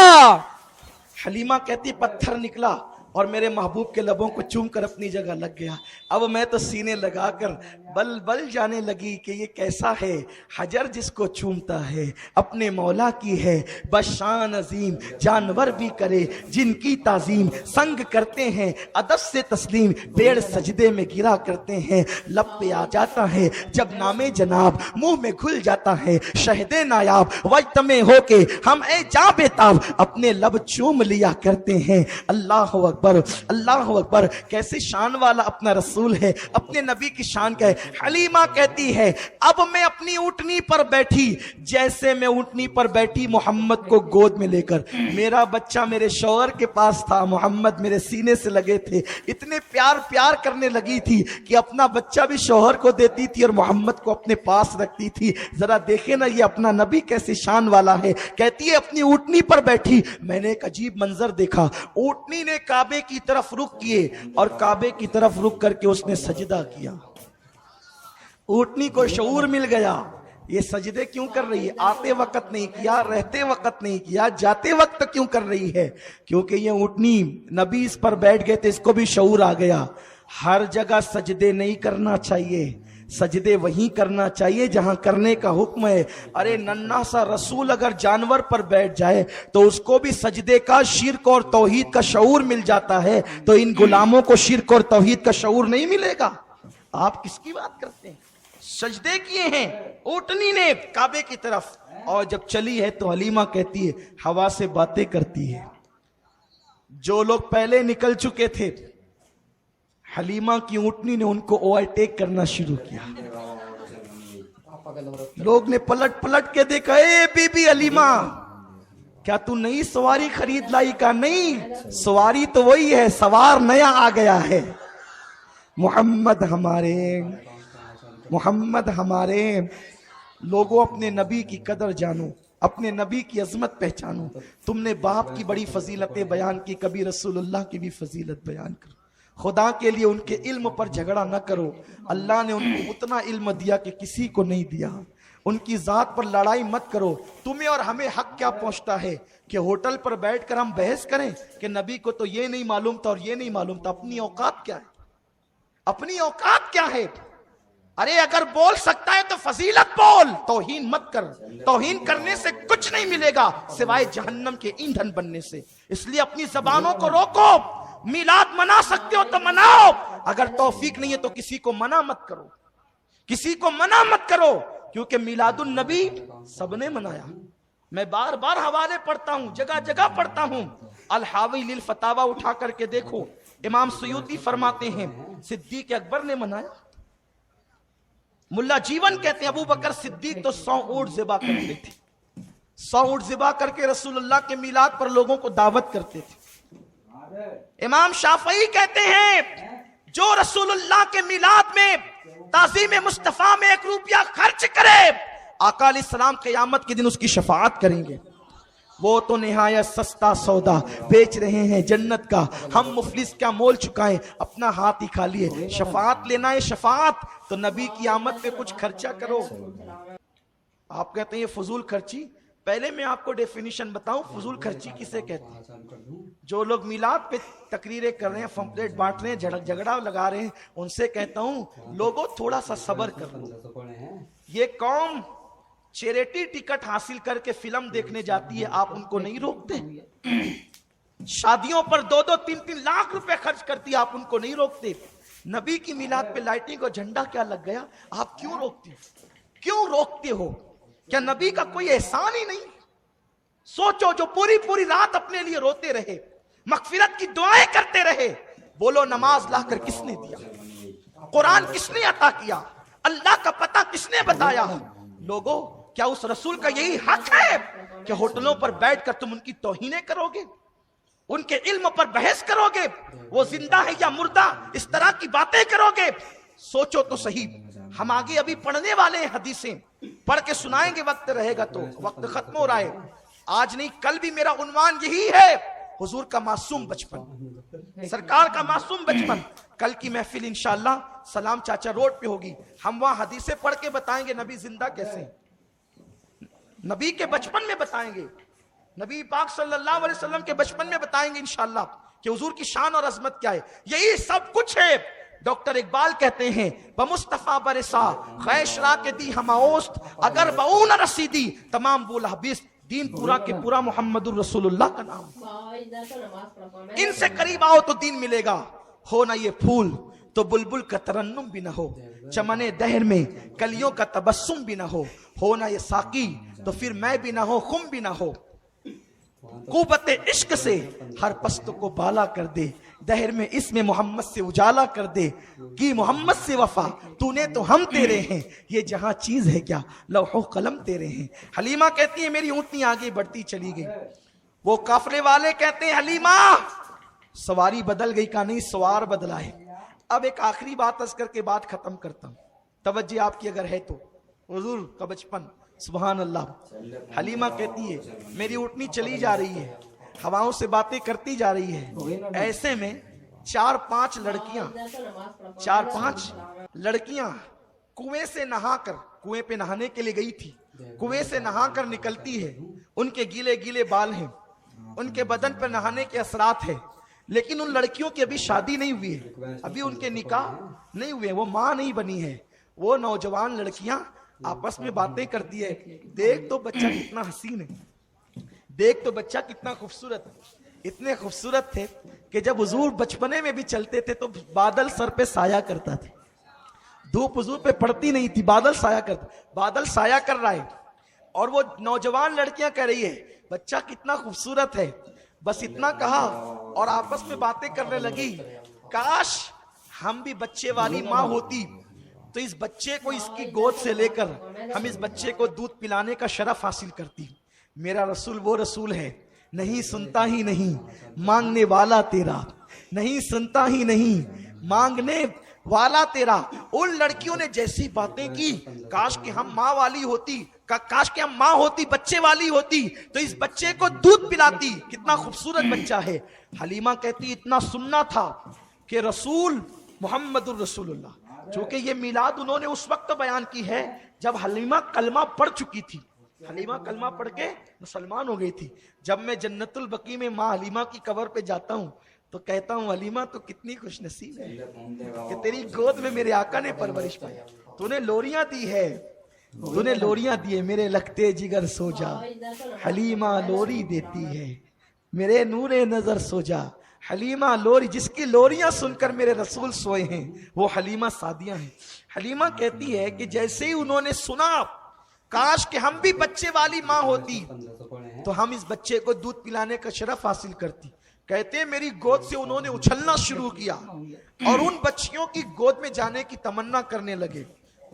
हलीमा कहती पत्थर निकला, اور میرے محبوب کے لبوں کو چوم کر اپنی جگہ لگ گیا. اب میں تو سینے لگا کر بل بل جانے لگی کہ یہ کیسا ہے حجر جس کو چومتا ہے اپنے مولا کی ہے بشان عظیم. جانور بھی کرے جن کی تعظیم, سنگ کرتے ہیں ادب سے تسلیم, پیڑ سجدے میں گرا کرتے ہیں, لب پہ آ جاتا ہے جب نام جناب, منہ میں گھل جاتا ہے شہد نایاب, وجتمع ہو کے ہم اے جاں بےتاب اپنے لب چوم لیا کرتے ہیں. اللہ اکبر اللہ اکبر. کیسے شان والا اپنا رسول ہے, اپنے نبی کی شان کا ہے. حلیمہ کہتی ہے اب میں اپنی اونٹنی پر بیٹھی, جیسے میں اونٹنی پر بیٹھی محمد کو گود میں لے کر, میرا بچہ میرے شوہر کے پاس تھا, محمد میرے سینے سے لگے تھے, اتنے پیار کرنے لگی تھی کہ اپنا بچہ بھی شوہر کو دیتی تھی اور محمد کو اپنے پاس رکھتی تھی. ذرا دیکھیں نا یہ اپنا نبی کیسے شان والا ہے. کہتی ہے اپنی اونٹنی پر بیٹھی, میں نے ایک عجیب منظر دیکھا, اونٹنی نے کعبے کی طرف رخ کیے اور کعبے کی طرف رخ کر کے اس نے سجدہ کیا. اونٹنی کو شعور مل گیا یہ سجدے کیوں کر رہی ہے, آتے وقت نہیں کیا, رہتے وقت نہیں کیا, جاتے وقت کیوں کر رہی ہے, کیونکہ یہ اونٹنی نبی اس پر بیٹھ گئے تھے, اس کو بھی شعور آ گیا. ہر جگہ سجدے نہیں کرنا چاہیے, سجدے وہیں کرنا چاہیے جہاں کرنے کا حکم ہے. ارے ننھا سا رسول اگر جانور پر بیٹھ جائے تو اس کو بھی سجدے کا, شرک اور توحید کا شعور مل جاتا ہے, تو ان غلاموں کو شرک اور توحید کا شعور نہیں ملے گا. آپ کس کی بات کرتے ہیں, سجدے کیے ہیں اونٹنی نے کعبے کی طرف, اور جب چلی ہے تو حلیمہ کہتی ہے ہوا سے باتیں کرتی ہے. جو لوگ پہلے نکل چکے تھے حلیمہ کی اونٹنی نے ان کو اوورٹیک کرنا شروع کیا. لوگ نے پلٹ پلٹ کے دیکھا, اے بی بی حلیمہ کیا تو نئی سواری خرید لائی کا, نہیں سواری تو وہی ہے, سوار نیا آ گیا ہے. محمد ہمارے لوگوں اپنے نبی کی قدر جانو, اپنے نبی کی عظمت پہچانو. تم نے باپ کی بڑی فضیلتیں بیان کی, کبھی رسول اللہ کی بھی فضیلت بیان کرو. خدا کے لیے ان کے علم پر جھگڑا نہ کرو, اللہ نے ان کو اتنا علم دیا کہ کسی کو نہیں دیا. ان کی ذات پر لڑائی مت کرو. تمہیں اور ہمیں حق کیا پہنچتا ہے کہ ہوٹل پر بیٹھ کر ہم بحث کریں کہ نبی کو تو یہ نہیں معلوم تھا اور یہ نہیں معلوم تھا. اپنی اوقات کیا ہے, اپنی اوقات کیا ہے. ارے اگر بول سکتا ہے تو فضیلت بول, توہین مت کر. توہین کرنے سے کچھ نہیں ملے گا سوائے جہنم کے ایندھن بننے سے. اس لیے اپنی زبانوں کو روکو. میلاد منا سکتے ہو تو مناؤ, اگر توفیق نہیں ہے تو کسی کو منع مت کرو, کسی کو منع مت کرو, کیونکہ میلاد النبی سب نے منایا. میں بار بار حوالے پڑھتا ہوں, جگہ جگہ پڑھتا ہوں. الحاوی للفتاوی اٹھا کر کے دیکھو, امام سیوطی فرماتے ہیں صدیق اکبر نے منایا. ملا جیون کہتے ہیں ابو بکر صدیق تو 100 اونٹ ذبح کرتے تھے, 100 اونٹ ذبح کر کے رسول اللہ کے میلاد پر لوگوں کو دعوت کرتے تھے. امام شافعی کہتے ہیں جو رسول اللہ کے میلاد میں تعظیم مصطفیٰ میں 1 روپیہ خرچ کرے, آقا علیہ السلام قیامت کے دن اس کی شفاعت کریں گے. وہ تو نہایت سستا سودا بیچ رہے ہیں جنت کا, ہم مفلس کیا مول چکائیں, اپنا ہاتھ ہی کھا لیے. شفاعت لینا ہے شفاعت, تو نبی کی آمد پہ کچھ خرچہ کرو. آپ کہتے ہیں یہ فضول خرچی, پہلے میں آپ کو ڈیفینیشن بتاؤں فضول خرچی کسے کہتے ہیں. جو لوگ میلاد پہ تقریریں کر رہے ہیں, پمفلیٹ بانٹ رہے ہیں, جھگڑا لگا رہے ہیں, ان سے کہتا ہوں لوگوں تھوڑا سا صبر کر لو. یہ قوم چیریٹی ٹکٹ حاصل کر کے فلم دیکھنے جاتی ہے, آپ ان کو نہیں روکتے. شادیوں پر 2-2, 3-3 لاکھ روپے خرچ کرتی ہے, آپ ان کو نہیں روکتے. نبی کی میلاد پہ لائٹنگ اور جھنڈا کیا لگ گیا, آپ کیوں روکتے ہو, کیوں روکتے ہو؟ کیا نبی کا کوئی احسان ہی نہیں؟ سوچو, جو پوری رات اپنے لیے روتے رہے, مغفرت کی دعائیں کرتے رہے, بولو نماز لا کر کس نے دیا, قرآن کس نے عطا کیا, اللہ کا پتہ کس نے بتایا؟ لوگوں کیا اس رسول کا یہی حق ہے کہ ہوٹلوں پر بیٹھ کر تم ان کی توہینیں کرو گے, ان کے علم پر بحث کرو گے, وہ زندہ ہے یا مردہ, اس طرح کی باتیں کرو گے؟ سوچو تو صحیح. ہم آگے ابھی پڑھنے والے ہیں حدیثیں, پڑھ کے سنائیں گے, وقت رہے گا تو. وقت ختم ہو رہا ہے, آج نہیں کل بھی میرا عنوان یہی ہے, حضور کا معصوم بچپن, سرکار کا معصوم بچپن. کل کی محفل انشاءاللہ سلام چاچا روڈ پہ ہوگی, ہم وہاں حدیثیں پڑھ کے بتائیں گے نبی زندہ کیسے, نبی کے بچپن میں بتائیں گے, نبی پاک صلی اللہ علیہ وسلم کے بچپن میں بتائیں گے انشاءاللہ. کہ حضور کی شان اور عظمت کیا ہے. یہی سب کچھ ہے. ڈاکٹر اقبال کہتے ہیں بمصطفیٰ برسا خیشرا کے دی ہماوست اگر بہو نہ رسیدی تمام بولا حبیس. دین پورا کے پورا محمد الرسول اللہ کا نام. ان سے قریب آؤ تو دین ملے گا. ہو نہ یہ پھول تو بلبل کا ترنم بھی نہ ہو, چمنے دہر میں کلیوں کا تبسم بھی نہ ہو نہ یہ ساقی تو پھر میں بھی نہ ہو, خم بھی نہ ہو. قوت عشق سے ہر پست کو بالا کر دے, دہر میں اس میں محمد سے اجالا کر دے. کی محمد سے وفا تو نے تو ہم تیرے ہیں, یہ جہاں چیز ہے کیا لوح و قلم تیرے ہیں. حلیمہ کہتی ہے میری اونٹنی آگے بڑھتی چلی گئی. وہ قافلے والے کہتے ہیں حلیمہ سواری بدل گئی. کا نہیں, سوار بدلا ہے. اب ایک آخری بات عرض کر کے بات ختم کرتا ہوں, توجہ آپ کی اگر ہے تو. حضور کا بچپن, سبحان اللہ. حلیمہ کہتی ہے میری اونٹنی چلی جا رہی ہے, ہواؤں سے باتیں کرتی جا رہی ہے. ایسے میں 4-5 لڑکیاں کنویں سے نہا کر, کنویں پہ نہانے کے لیے گئی تھی, کنویں سے نہا کر نکلتی ہے. ان کے گیلے گیلے بال ہیں, ان کے بدن پر نہانے کے اثرات ہیں, لیکن ان لڑکیوں کی ابھی شادی نہیں ہوئی ہے, ابھی ان کے نکاح نہیں ہوئے, وہ ماں نہیں بنی ہے. وہ نوجوان لڑکیاں آپس میں باتیں کرتی ہے. دیکھ تو بچہ کتنا حسین ہے, دیکھ تو بچہ کتنا خوبصورت ہے. اتنے خوبصورت تھے کہ جب حضور بچپنے میں بھی چلتے تھے تو بادل سر پہ سایہ کرتا تھا. دھوپ حضور پہ پڑتی نہیں تھی, بادل سایہ کرتا. بادل سایہ کر رہا ہے اور وہ نوجوان لڑکیاں کہہ رہی ہے بچہ کتنا خوبصورت ہے. بس اتنا کہا اور آپس میں باتیں کرنے لگی, کاش ہم بھی بچے والی ماں ہوتی تو اس بچے کو اس کی گود سے لے کر ہم اس بچے کو دودھ پلانے کا شرف حاصل کرتی. میرا رسول وہ رسول ہے نہیں سنتا ہی نہیں مانگنے والا تیرا, نہیں سنتا ہی نہیں مانگنے والا تیرا. ان لڑکیوں نے جیسی باتیں کی, کاش کہ ہم ماں والی ہوتی, کاش کہ ہم ماں ہوتی, بچے والی ہوتی تو اس بچے کو دودھ پلاتی. کتنا خوبصورت بچہ ہے. حلیمہ کہتی اتنا سننا تھا کہ رسول محمد الرسول اللہ, چونکہ یہ میلاد انہوں نے اس وقت بیان کی ہے جب حلیمہ کلمہ پڑھ چکی تھی. حلیمہ کلمہ پڑھ کے مسلمان ہو گئی تھی. جب میں جنت البقیع میں ماں حلیمہ کی قبر پہ جاتا ہوں تو کہتا ہوں حلیمہ تو کتنی خوش نصیب ہے کہ تیری گود میں میرے آقا نے پرورش پائی. تو نے لوریاں دی ہے, تو نے لوریاں دی ہے. میرے لگتے جگر سو جا حلیمہ لوری دیتی ہے, میرے نور نظر سو جا حلیمہ لوری. جس کی لوریاں سن کر میرے رسول سوئے ہیں وہ حلیمہ سعدیہ ہیں. حلیمہ کہتی ہے کہ جیسے ہی انہوں نے سنا کاش کہ ہم بھی بچے والی ماں ہوتی تو ہم اس بچے کو دودھ پلانے کا شرف حاصل کرتی. کہتے ہیں میری گود سے انہوں نے اچھلنا شروع کیا اور ان بچیوں کی گود میں جانے کی تمنا کرنے لگے.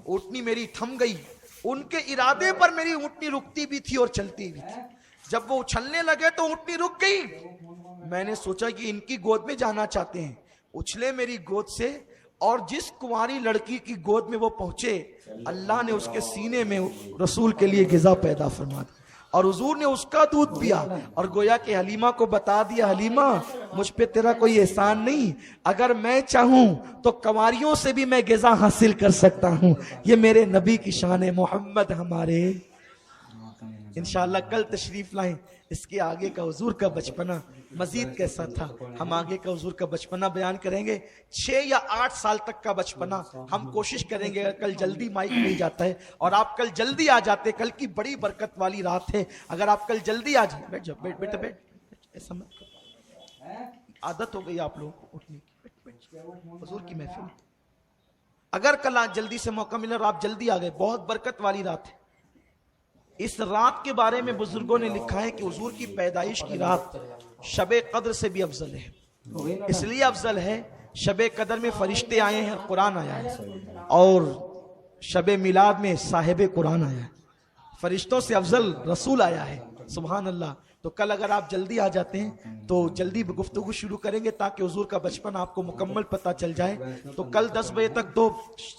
اونٹنی میری تھم گئی, ان کے ارادے پر میری اونٹنی رکتی بھی تھی اور چلتی بھی تھی. جب وہ اچھلنے لگے تو اونٹنی رک گئی. میں نے سوچا کہ ان کی گود میں جانا چاہتے ہیں, اچھلے میری گود سے اور جس کنواری لڑکی کی گود میں وہ پہنچے اللہ نے اس کے سینے میں رسول کے لیے غذا پیدا فرما دی اور حضور نے اس کا دودھ پیا اور گویا کہ حلیمہ کو بتا دیا حلیمہ مجھ پہ تیرا کوئی احسان نہیں, اگر میں چاہوں تو کنواریوں سے بھی میں غذا حاصل کر سکتا ہوں. یہ میرے نبی کی شان ہے. محمد ہمارے انشاءاللہ کل تشریف لائیں. اس کے آگے کا حضور کا بچپنا مزید کیسا تھا ہم آگے کا حضور کا بچپنا بیان کریں گے. 6 یا 8 سال تک کا بچپنا ہم کوشش کریں گے. اگر کل جلدی مائک مل جاتا ہے اور آپ کل جلدی آ جاتے, کل کی بڑی برکت والی رات ہے, اگر آپ کل جلدی آ جائیں. بیٹھ جاؤ, بیٹھ بیٹھ بیٹھ, ایسا مت کرو, عادت ہو گئی آپ لوگوں کو اٹھنے کی. حضور کی محفل اگر کل آج جلدی سے موقع ملا اور آپ جلدی آ گئے, بہت برکت والی رات ہے. اس رات کے بارے میں بزرگوں نے لکھا ہے کہ حضور کی پیدائش کی رات شب قدر سے بھی افضل ہے. اس لیے افضل ہے شب قدر میں فرشتے آئے ہیں, قرآن آیا ہے, اور شب میلاد میں صاحب قرآن آیا ہے, فرشتوں سے افضل رسول آیا ہے. سبحان اللہ. تو کل اگر آپ جلدی آ جاتے ہیں تو جلدی گفتگو شروع کریں گے تاکہ حضور کا بچپن آپ کو مکمل پتہ چل جائے. تو کل 10 بجے تک تو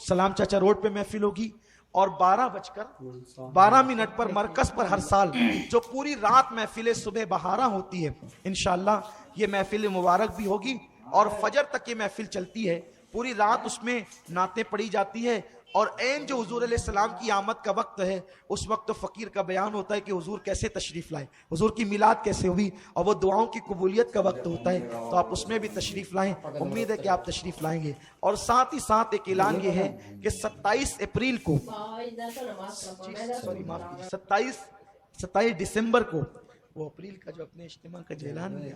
سلام چاچا روڈ پہ محفل ہوگی اور 12:12 پر مرکز پر ہر سال جو پوری رات محفل صبح بہارا ہوتی ہے انشاءاللہ یہ محفل مبارک بھی ہوگی اور فجر تک یہ محفل چلتی ہے. پوری رات اس میں نعتیں پڑھی جاتی ہے اور عین جو حضور علیہ السلام کی آمد کا وقت ہے اس وقت تو فقیر کا بیان ہوتا ہے کہ حضور کیسے تشریف لائے, حضور کی میلاد کیسے ہوئی, اور وہ دعاؤں کی قبولیت کا وقت ہوتا ہے, تو آپ اس میں بھی تشریف لائیں. امید ہے کہ آپ تشریف لائیں گے. اور ساتھ ہی ساتھ ایک اعلان یہ ہے کہ 27 اپریل کو 27 دسمبر کو, وہ اپریل کا جو اپنے اجتماع کا جو اعلان ہے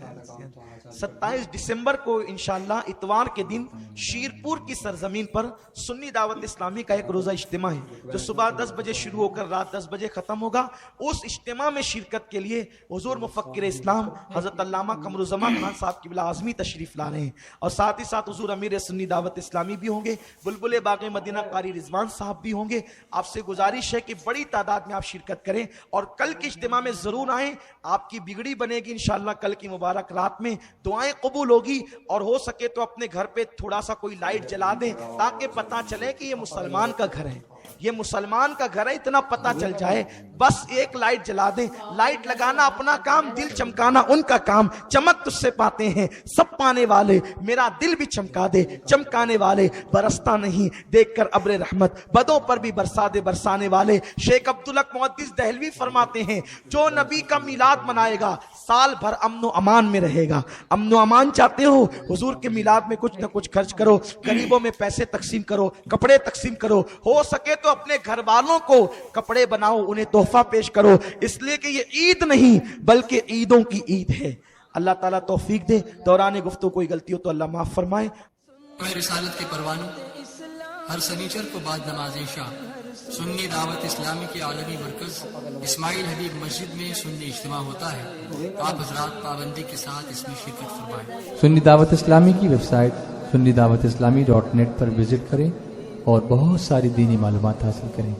27 دسمبر کو انشاءاللہ اتوار کے دن شیرپور کی سرزمین پر سنی دعوت اسلامی کا ایک روزہ اجتماع ہے جو صبح 10 بجے شروع ہو کر رات 10 بجے ختم ہوگا. اس اجتماع میں شرکت کے لیے حضور مفکر اسلام حضرت علامہ قمرالزمان خان صاحب قبلہ اعظمی تشریف لا رہے ہیں, اور ساتھ ہی ساتھ حضور امیر سنی دعوت اسلامی بھی ہوں گے, بلبل باغ مدینہ قاری رضوان صاحب بھی ہوں گے. آپ سے گزارش ہے کہ بڑی تعداد میں آپ شرکت کریں, اور کل کے اجتماع میں ضرور آئیں. آپ کی بگڑی بنے گی انشاءاللہ. کل کی مبارک رات میں دعائیں قبول ہوگی, اور ہو سکے تو اپنے گھر پہ تھوڑا سا کوئی لائٹ جلا دیں تاکہ پتہ چلے کہ یہ مسلمان کا گھر ہے, یہ مسلمان کا گھر ہے, اتنا پتہ چل جائے. بس ایک لائٹ جلا دیں. لائٹ لگانا اپنا کام, دل چمکانا ان کا کام. چمک تجھ سے پاتے ہیں سب پانے والے, میرا دل بھی چمکا دے. چمکانے والے برستا نہیں دیکھ کر ابر رحمت, بدوں پر بھی برسا دے برسانے والے. شیخ عبدالحق محدث دہلوی فرماتے ہیں جو نبی کا میلاد منائے گا سال بھر امن و امان میں رہے گا. امن و امان چاہتے ہو, حضور کے میلاد میں کچھ نہ کچھ خرچ کرو, غریبوں میں پیسے تقسیم کرو, کپڑے تقسیم کرو, ہو سکے تو اپنے گھر والوں کو کپڑے بناؤ, انہیں تحفہ پیش کرو, اس لیے کہ یہ عید نہیں بلکہ عیدوں کی عید ہے. اللہ تعالیٰ توفیق دے. دوران گفتگو کوئی غلطی ہو تو اللہ معاف فرمائے. رسالت کے پروانوں ہر سنیچر کو بعد نماز عشاء سنی دعوت اسلامی کے عالمی مرکز اسماعیل حبیب مسجد میں سنی اجتماع ہوتا ہے. آپ حضرات پابندی کے ساتھ اس میں شرکت فرمائیں. سنی دعوت اسلامی کی ویب سائٹ سنی دعوت اسلامی .net پر وزٹ کریں اور بہت ساری دینی معلومات حاصل کریں.